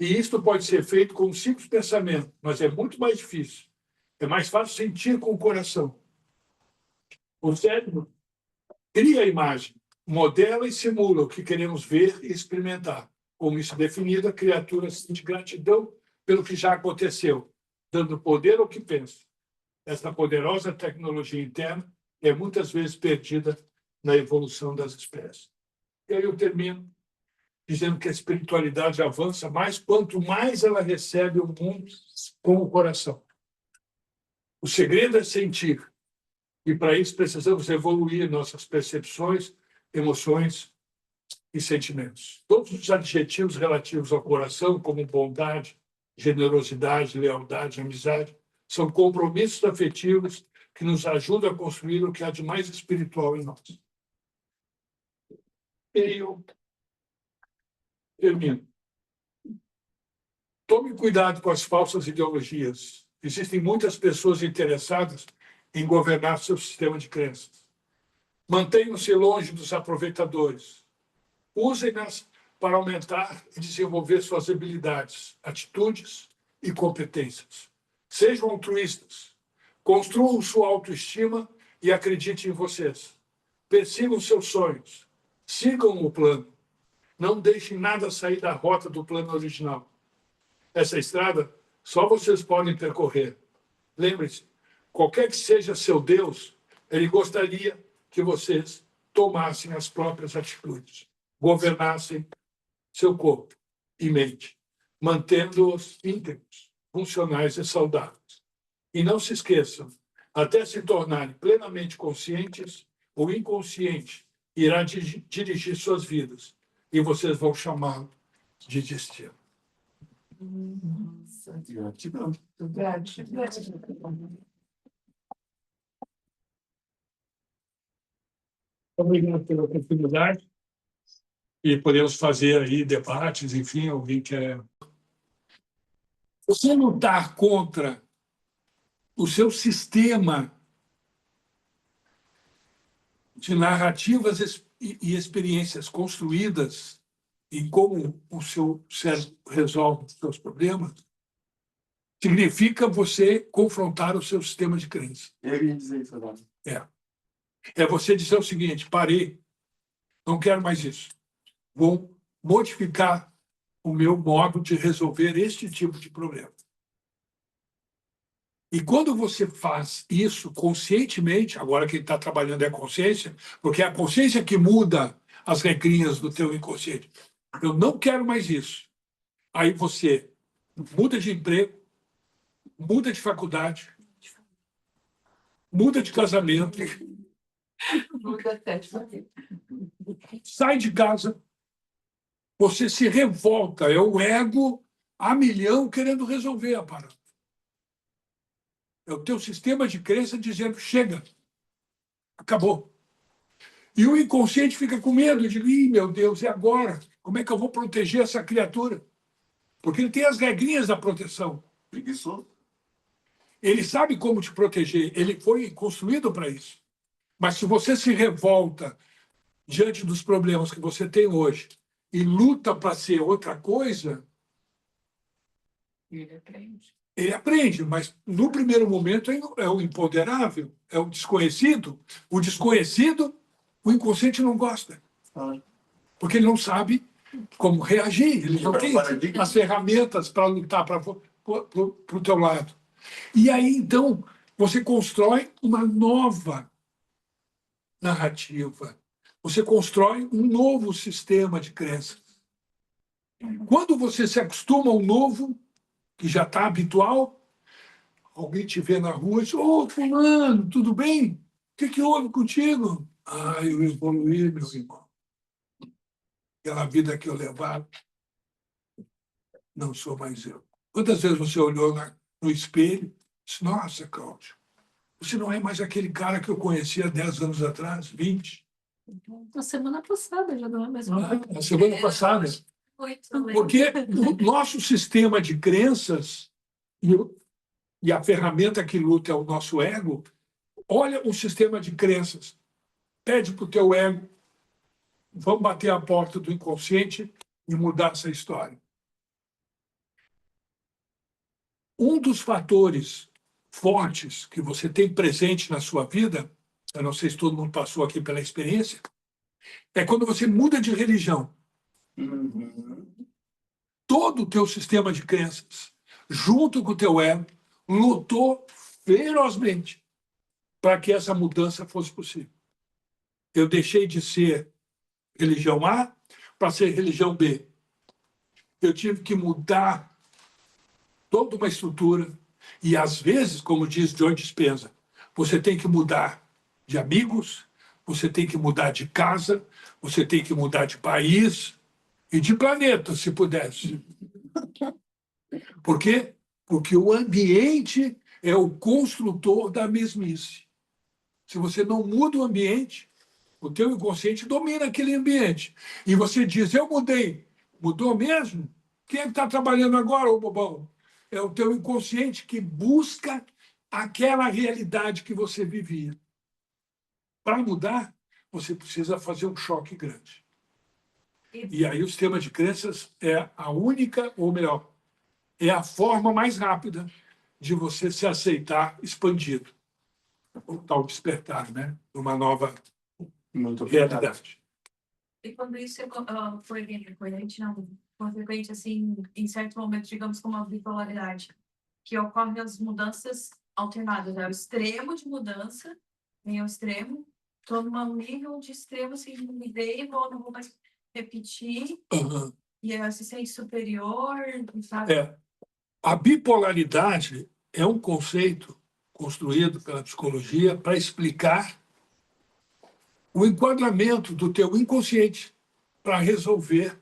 E isso pode ser feito com um simples pensamento, mas é muito mais difícil. É mais fácil sentir com o coração. O cérebro cria a imagem, modela e simula o que queremos ver e experimentar. Como isso é definido, a criatura sente gratidão pelo que já aconteceu, dando poder ao que pensa. Essa poderosa tecnologia interna é muitas vezes perdida na evolução das espécies. E aí eu termino dizendo que a espiritualidade avança mais quanto mais ela recebe o mundo com o coração. O segredo é sentir. E para isso precisamos evoluir nossas percepções, emoções e sentimentos. Todos os adjetivos relativos ao coração, como bondade, generosidade, lealdade, amizade, são compromissos afetivos que nos ajudam a construir o que há de mais espiritual em nós. E eu termino. Tome cuidado com as falsas ideologias. Existem muitas pessoas interessadas em governar seu sistema de crenças. Mantenham-se longe dos aproveitadores. Usem-nas para aumentar e desenvolver suas habilidades, atitudes e competências. Sejam altruístas. Construam sua autoestima e acreditem em vocês. Persigam seus sonhos. Sigam o plano. Não deixem nada sair da rota do plano original. Essa estrada só vocês podem percorrer. Lembre-se, qualquer que seja seu Deus, ele gostaria que vocês tomassem as próprias atitudes, governassem seu corpo e mente, mantendo-os íntegros, funcionais e saudáveis. E não se esqueçam, até se tornarem plenamente conscientes, o inconsciente irá dirigir suas vidas e vocês vão chamá-lo de destino. Gratidão. Obrigado pela oportunidade. e podemos fazer aí debates, enfim, alguém quer... Você lutar contra o seu sistema de narrativas e experiências construídas em como o seu cérebro resolve os seus problemas, significa você confrontar o seu sistema de crença. Eu ia dizer isso agora. É você dizer o seguinte: parei, não quero mais isso. Vou modificar o meu modo de resolver este tipo de problema. E quando você faz isso conscientemente, agora quem está trabalhando é a consciência, porque é a consciência que muda as regrinhas do teu inconsciente. Eu não quero mais isso. Aí você muda de emprego, muda de faculdade, muda de casamento, sai de casa, você se revolta, é o ego a milhão querendo resolver a parada. É o teu sistema de crença dizendo: chega, acabou. E o inconsciente fica com medo de: ih, meu Deus, e agora? Como é que eu vou proteger essa criatura? Porque ele tem as regrinhas da proteção. Preguiçoso. Ele sabe como te proteger, ele foi construído para isso. Mas se você se revolta diante dos problemas que você tem hoje e luta para ser outra coisa, ele aprende, mas no primeiro momento é o imponderável, é o desconhecido. O desconhecido, o inconsciente não gosta, porque ele não sabe como reagir, ele não tem as ferramentas para lutar para o teu lado. E aí, então, você constrói uma nova narrativa, você constrói um novo sistema de crenças. Quando você se acostuma ao novo, que já está habitual, alguém te vê na rua e diz: ô, fulano, tudo bem? O que houve contigo? Ah, eu evoluí, meu irmão. Aquela vida que eu levava, não sou mais eu. Quantas vezes você olhou no espelho e disse: nossa, Cláudio, você não é mais aquele cara que eu conhecia 10 anos atrás, 20? Na semana passada já não é mais uma. Na semana passada. Porque o nosso sistema de crenças e a ferramenta que luta é o nosso ego. Olha o sistema de crenças. Pede para o teu ego: vamos bater a porta do inconsciente e mudar essa história. Um dos fatores fortes que você tem presente na sua vida, eu não sei se todo mundo passou aqui pela experiência, é quando você muda de religião. Todo o teu sistema de crenças, junto com o teu ego, lutou ferozmente para que essa mudança fosse possível. Eu deixei de ser religião A para ser religião B. Eu tive que mudar toda uma estrutura e, às vezes, como diz Joe Dispenza, você tem que mudar de amigos, você tem que mudar de casa, você tem que mudar de país e de planeta, se pudesse. Por quê? Porque o ambiente é o construtor da mesmice. Se você não muda o ambiente, o teu inconsciente domina aquele ambiente. E você diz: eu mudei. Mudou mesmo? Quem é que está trabalhando agora, ô bobão? É o teu inconsciente que busca aquela realidade que você vivia. Para mudar, você precisa fazer um choque grande. E aí o sistema de crenças é a única, ou melhor, é a forma mais rápida de você se aceitar expandido. O tal despertar, né? Uma nova realidade. E quando isso foi frequente, não, foi frequente, assim, em certo momento, digamos, como a bipolaridade, que ocorrem as mudanças alternadas, né? O extremo de mudança, vem ao extremo, estou num nível de extremo, assim, mudei, não vou mais repetir, e aí se sente superior, sabe? A bipolaridade é um conceito construído pela psicologia para explicar o enquadramento do teu inconsciente para resolver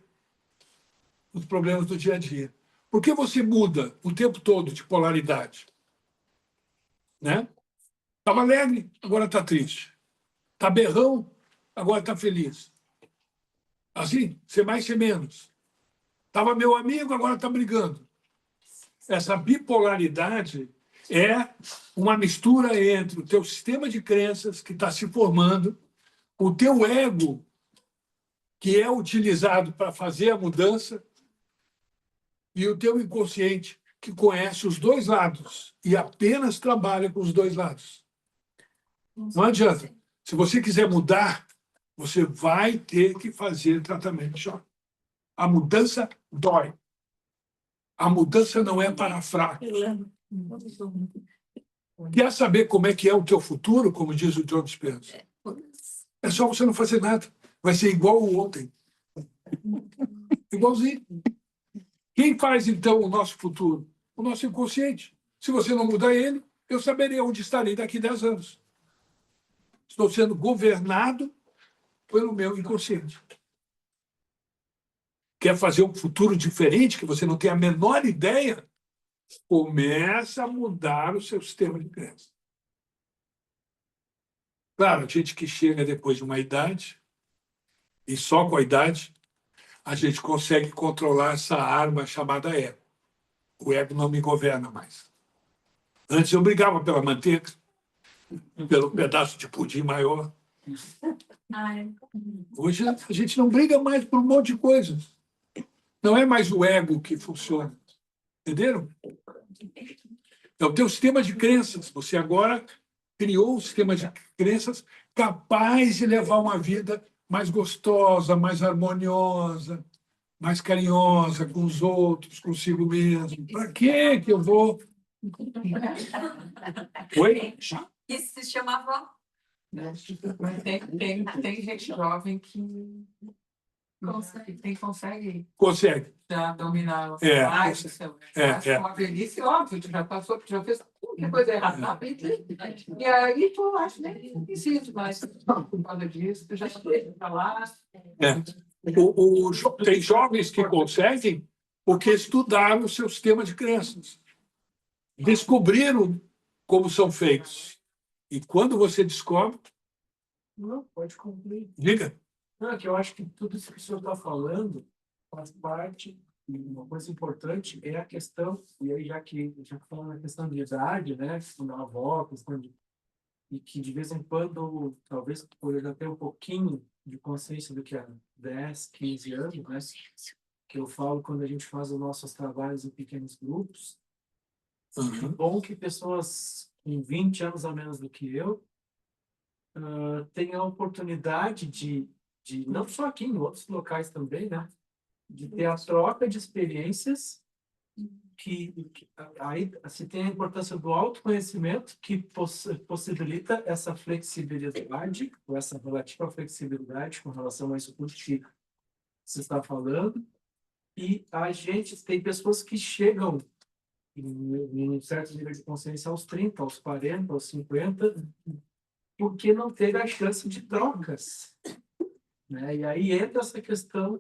os problemas do dia a dia. Por que você muda o tempo todo de polaridade? Né? Estava alegre, agora está triste. Está berrão, agora está feliz. Assim, ser mais, ser menos. Estava meu amigo, agora está brigando. Essa bipolaridade é uma mistura entre o teu sistema de crenças que está se formando, o teu ego, que é utilizado para fazer a mudança, e o teu inconsciente, que conhece os dois lados e apenas trabalha com os dois lados. Não adianta. Se você quiser mudar, você vai ter que fazer tratamento de choque. A mudança dói. A mudança não é para fracos. Quer saber como é que é o teu futuro, como diz o John Dispenza? É só você não fazer nada. Vai ser igual o ontem. Igualzinho. Quem faz, então, o nosso futuro? O nosso inconsciente. Se você não mudar ele, eu saberei onde estarei daqui 10 anos. Estou sendo governado pelo meu inconsciente. Quer fazer um futuro diferente, que você não tem a menor ideia? Começa a mudar o seu sistema de crença. Claro, a gente que chega depois de uma idade, e só com a idade, a gente consegue controlar essa arma chamada ego. O ego não me governa mais. Antes eu brigava pela manteiga, pelo pedaço de pudim maior. Hoje a gente não briga mais por um monte de coisas. Não é mais o ego que funciona. Entenderam? É o teu sistema de crenças. Você agora criou um sistema de crenças capaz de levar uma vida mais gostosa, mais harmoniosa, mais carinhosa com os outros, consigo mesmo. Para que eu vou... Oi? Isso se chamava... Tem gente jovem que consegue Consegue. já dominar É, mais o seu. É uma velhice, óbvio, tu já passou, tu já fez muita coisa errada. E aí tu acha nem preciso mais por causa disso, tu já foi para lá. Tem jovens que conseguem porque estudaram o seu sistema de crenças. Descobriram como são feitos. E quando você descobre... Não, pode concluir. Diga. Não, é que eu acho que tudo isso que o senhor está falando faz parte, e uma coisa importante é a questão, e aí já que falando na questão de idade, né, questão da avó, questão de, e que de vez em quando, talvez por eu já ter um pouquinho de consciência do que há 10, 15 anos, né, que eu falo quando a gente faz os nossos trabalhos em pequenos grupos, é bom que pessoas com 20 anos a menos do que eu tenham a oportunidade de não só aqui, em outros locais também, né, de ter a troca de experiências que aí se tem a importância do autoconhecimento que possibilita essa flexibilidade, ou essa relativa flexibilidade com relação a isso tudo que você está falando, e a gente tem pessoas que chegam em um certo nível de consciência aos 30, aos 40, aos 50, porque não teve a chance de trocas. Né? E aí entra essa questão,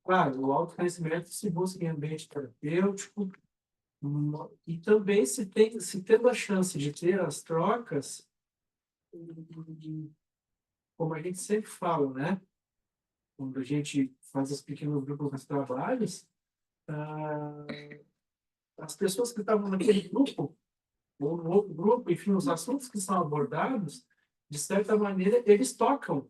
claro, o autoconhecimento se busca em ambiente terapêutico, e também se tendo a chance de ter as trocas, como a gente sempre fala, né? Quando a gente faz os pequenos grupos nos trabalhos, as pessoas que estavam naquele grupo, ou no outro grupo, enfim, os assuntos que são abordados, de certa maneira, eles tocam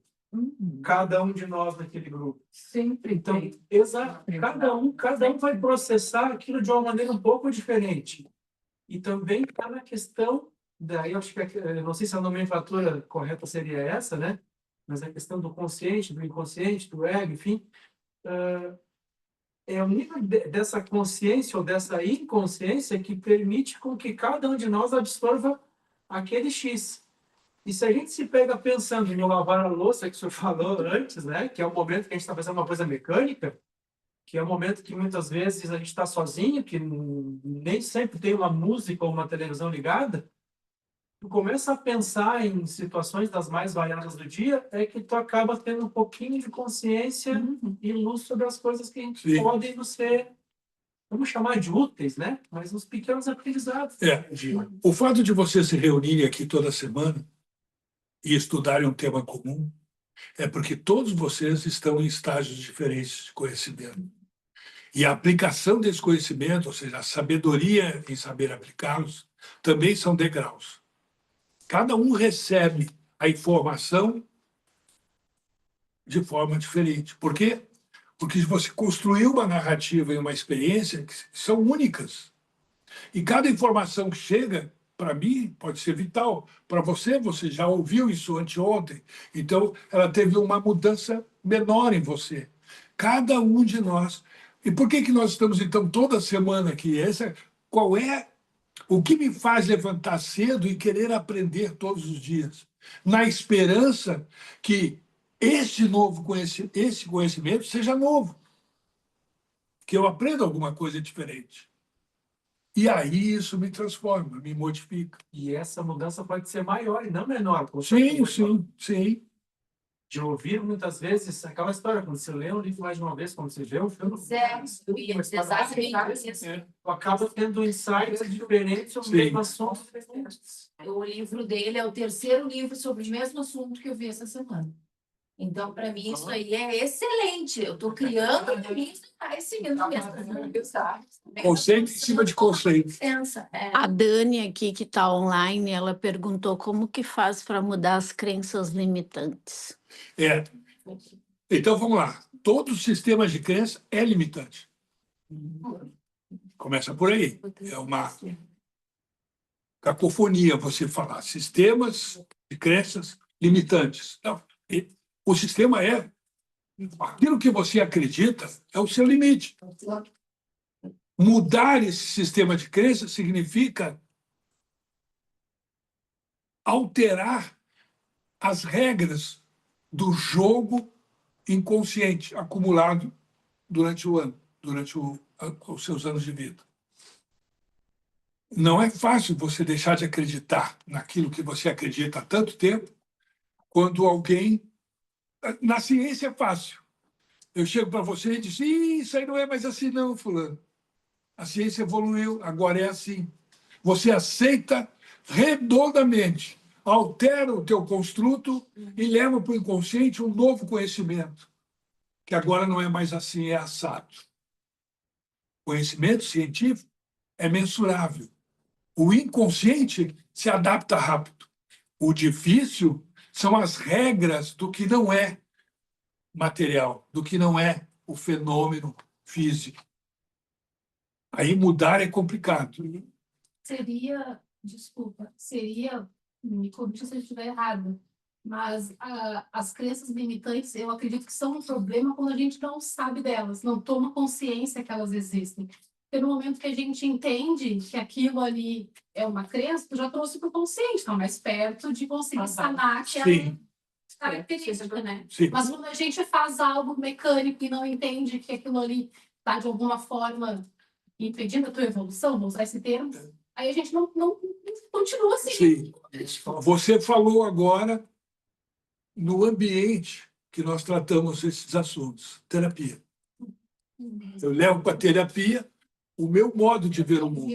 cada um de nós naquele grupo. Sempre. Então, exato. Cada um vai processar aquilo de uma maneira um pouco diferente. E também está na questão, daí eu acho que, eu não sei se a nomenclatura correta seria essa, né? Mas a questão do consciente, do inconsciente, do ego, enfim, é o nível dessa consciência ou dessa inconsciência que permite com que cada um de nós absorva aquele X. E se a gente se pega pensando no lavar a louça que o senhor falou antes, né, que é o momento que a gente está fazendo uma coisa mecânica, que é o momento que muitas vezes a gente está sozinho, que nem sempre tem uma música ou uma televisão ligada, tu começa a pensar em situações das mais variadas do dia, é que tu acaba tendo um pouquinho de consciência e luz sobre as coisas que podem nos ser, vamos chamar de úteis, né? Mas uns pequenos aprendizados. O fato de vocês se reunirem aqui toda semana e estudarem um tema comum É porque todos vocês estão em estágios diferentes de conhecimento. E a aplicação desse conhecimento, ou seja, a sabedoria em saber aplicá-los, também são degraus. Cada um recebe a informação de forma diferente. Por quê? Porque você construiu uma narrativa e uma experiência que são únicas. E cada informação que chega, para mim, pode ser vital. Para você, você já ouviu isso anteontem. Então, ela teve uma mudança menor em você. Cada um de nós. E por que nós estamos, então, toda semana aqui? Qual é o que me faz levantar cedo e querer aprender todos os dias? Na esperança que esse conhecimento seja novo. Que eu aprenda alguma coisa diferente. E aí isso me transforma, me modifica. E essa mudança pode ser maior e não menor. Sim. De ouvir muitas vezes aquela história, quando você lê um livro mais de uma vez, quando você vê um filme, Exatamente isso. tu acaba tendo insights diferentes sobre o mesmo assunto. O livro dele é o terceiro livro sobre o mesmo assunto que eu vi essa semana. Então, para mim, isso aí é excelente. Eu estou criando esse mesmo. Conceito em cima de conceito. A Dani aqui, que está online, ela perguntou como que faz para mudar as crenças limitantes. Então, vamos lá. Todo sistema de crença é limitante. Começa por aí. É uma cacofonia você falar sistemas de crenças limitantes. Não. O sistema é aquilo que você acredita é o seu limite. Mudar esse sistema de crença significa alterar as regras do jogo inconsciente acumulado durante o ano, durante os seus anos de vida. Não é fácil você deixar de acreditar naquilo que você acredita há tanto tempo, quando alguém... Na ciência é fácil. Eu chego para você e digo, isso aí não é mais assim não, fulano. A ciência evoluiu, agora é assim. Você aceita redondamente, altera o teu construto e leva para o inconsciente um novo conhecimento, que agora não é mais assim, é assado. Conhecimento científico é mensurável. O inconsciente se adapta rápido. O difícil são as regras do que não é material, do que não é o fenômeno físico. Aí mudar é complicado. Seria, me corrija se eu estiver errado, mas as crenças limitantes, eu acredito que são um problema quando a gente não sabe delas, não toma consciência que elas existem. Porque no momento que a gente entende que aquilo ali é uma crença, tu já trouxe para o consciente, está mais perto de conseguir sanar aquela característica, né? Sim. Mas quando a gente faz algo mecânico e não entende que aquilo ali está, de alguma forma, impedindo a tua evolução, vou usar esse termo, aí a gente não continua assim. Sim. Você falou agora no ambiente que nós tratamos esses assuntos, terapia. Eu levo para a terapia o meu modo de ver o mundo.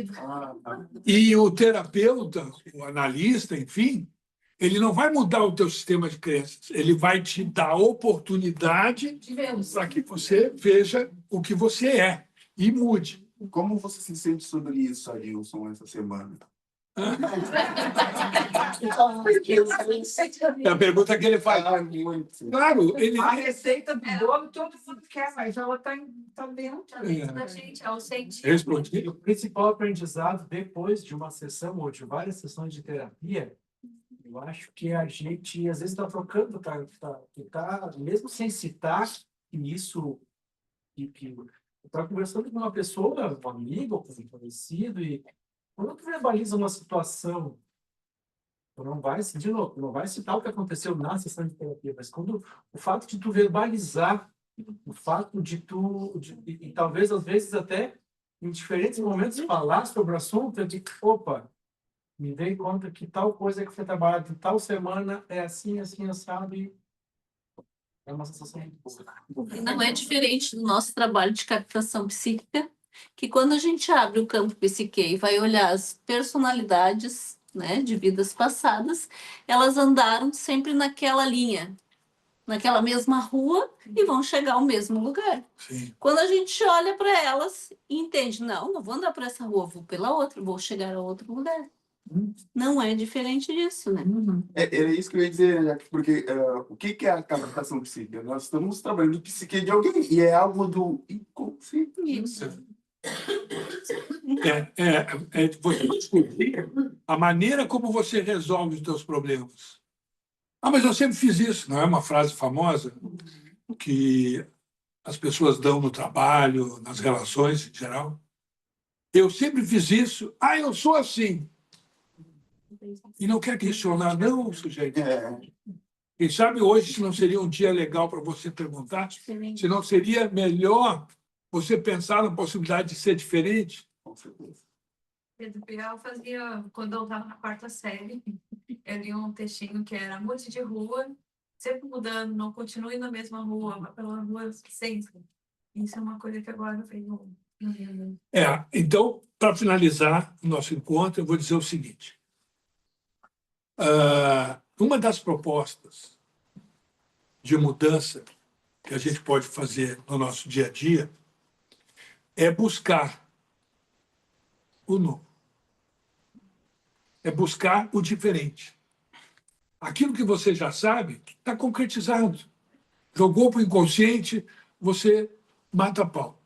E o terapeuta, o analista, enfim, ele não vai mudar o teu sistema de crenças, ele vai te dar a oportunidade para que você veja o que você é e mude. Como você se sente sobre isso, Arilson, essa semana? É a pergunta que ele faz. Claro, ele... A receita do bolo todo mundo quer, mas ela está dentro da gente, é o sentido. Respondi. E o principal aprendizado, depois de uma sessão ou de várias sessões de terapia, eu acho que a gente, às vezes, está trocando, mesmo sem citar isso, que eu estava conversando com uma pessoa, um amigo, ou com um conhecido, e quando tu verbaliza uma situação, tu não vai, de novo, não vai citar o que aconteceu na sessão de terapia, mas quando o fato de tu verbalizar, o fato de e talvez, às vezes, até em diferentes momentos, falar sobre o assunto, eu digo, opa, me dei conta que tal coisa que foi trabalhada em tal semana é assim, assado, e é uma sensação muito boa. Não é diferente do nosso trabalho de captação psíquica, que quando a gente abre o campo psique e vai olhar as personalidades, né, de vidas passadas, elas andaram sempre naquela linha. naquela mesma rua e vão chegar ao mesmo lugar. Sim. Quando a gente olha para elas e entende, não vou andar por essa rua, vou pela outra, vou chegar a outro lugar. Não é diferente disso, né? Era isso que eu ia dizer, né? Porque o que é a captação psíquica? Nós estamos trabalhando em psique de alguém e é algo do inconsciente. Isso. Você descobrir a maneira como você resolve os seus problemas. Mas eu sempre fiz isso. Não é uma frase famosa que as pessoas dão no trabalho, nas relações em geral? Eu sempre fiz isso. Eu sou assim. E não quer questionar, não, sujeito. Quem sabe hoje não seria um dia legal para você perguntar? Se não seria melhor você pensar na possibilidade de ser diferente? Com certeza. Pedro Bial fazia, quando eu estava na 4ª série, eu li um textinho que era mude de rua, sempre mudando, não continue na mesma rua, vá pela rua sempre. Isso é uma coisa que agora eu venho. Então, para finalizar o nosso encontro, eu vou dizer o seguinte. Uma das propostas de mudança que a gente pode fazer no nosso dia a dia é buscar o novo. É buscar o diferente. Aquilo que você já sabe está concretizado. Jogou para o inconsciente, você mata a pau.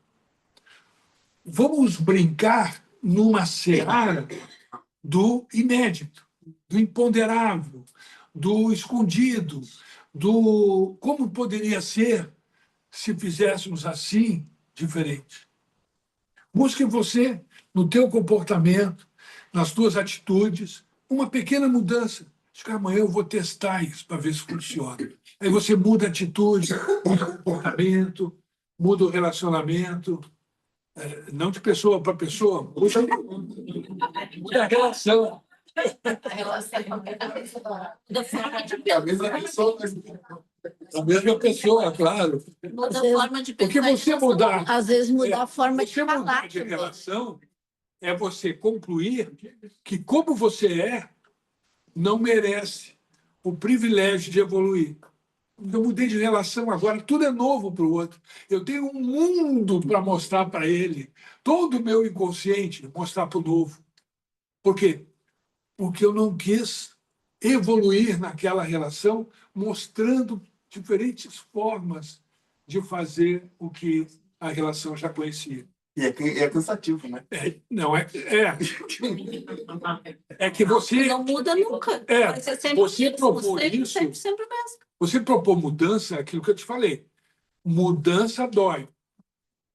Vamos brincar numa seara do inédito, do imponderável, do escondido, do como poderia ser se fizéssemos assim, diferente. Busque você, no teu comportamento, nas tuas atitudes, uma pequena mudança. Acho que amanhã eu vou testar isso para ver se funciona. Aí você muda a atitude, muda o comportamento, muda o relacionamento, não de pessoa para pessoa, muda a relação. A relação da forma de É a mesma pessoa, mas A mesma pessoa, claro. Muda a forma de Porque pensar. você mudar, Às vezes mudar a forma de você mudar falar de também. relação é você concluir que como você não merece o privilégio de evoluir. Eu mudei de relação agora, tudo é novo para o outro. Eu tenho um mundo para mostrar para ele, todo o meu inconsciente, mostrar para o novo. Por quê? Porque eu não quis evoluir naquela relação, mostrando diferentes formas de fazer o que a relação já conhecia. e é cansativo, né? É que você... Não muda nunca. Vai ser sempre você mesmo, propôs sempre, isso... sempre mesmo. Você propor mudança, aquilo que eu te falei. Mudança dói.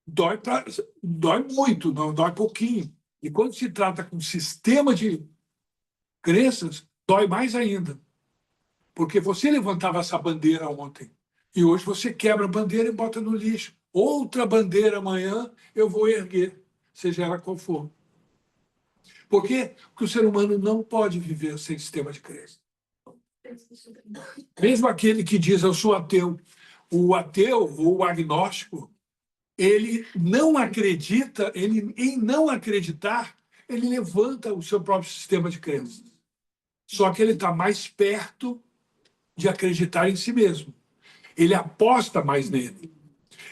Dói muito, não dói pouquinho. E quando se trata com um sistema de crenças, dói mais ainda. Porque você levantava essa bandeira ontem. E hoje você quebra a bandeira e bota no lixo. Outra bandeira amanhã eu vou erguer, seja ela qual for. Por quê? Porque o ser humano não pode viver sem sistema de crença. Mesmo aquele que diz eu sou ateu, o ateu ou o agnóstico, ele não acredita, em não acreditar, ele levanta o seu próprio sistema de crenças. Só que ele está mais perto de acreditar em si mesmo. Ele aposta mais nele.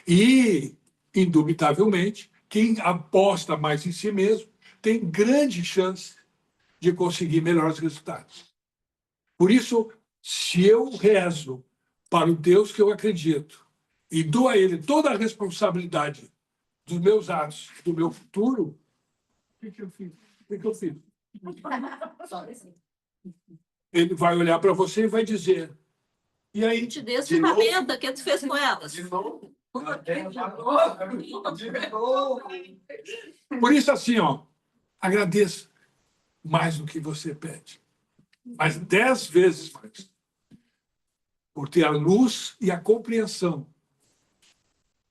E, indubitavelmente, quem aposta mais em si mesmo tem grande chance de conseguir melhores resultados. Por isso, se eu rezo para o Deus que eu acredito e dou a Ele toda a responsabilidade dos meus atos, do meu futuro, o que eu fiz? O que eu fiz? Ele vai olhar para você e vai dizer, e aí? Te dê essa ferramenta que tu fez com elas. De novo? Por isso, assim, agradeça mais do que você pede. Mas 10 vezes mais. Por ter a luz e a compreensão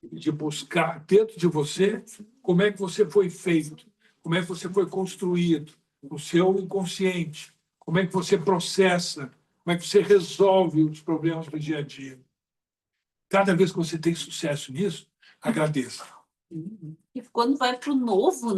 de buscar dentro de você como é que você foi feito, como é que você foi construído, o seu inconsciente, como é que você processa, como é que você resolve os problemas do dia a dia. Cada vez que você tem sucesso nisso, agradeça. E quando vai para o novo, né?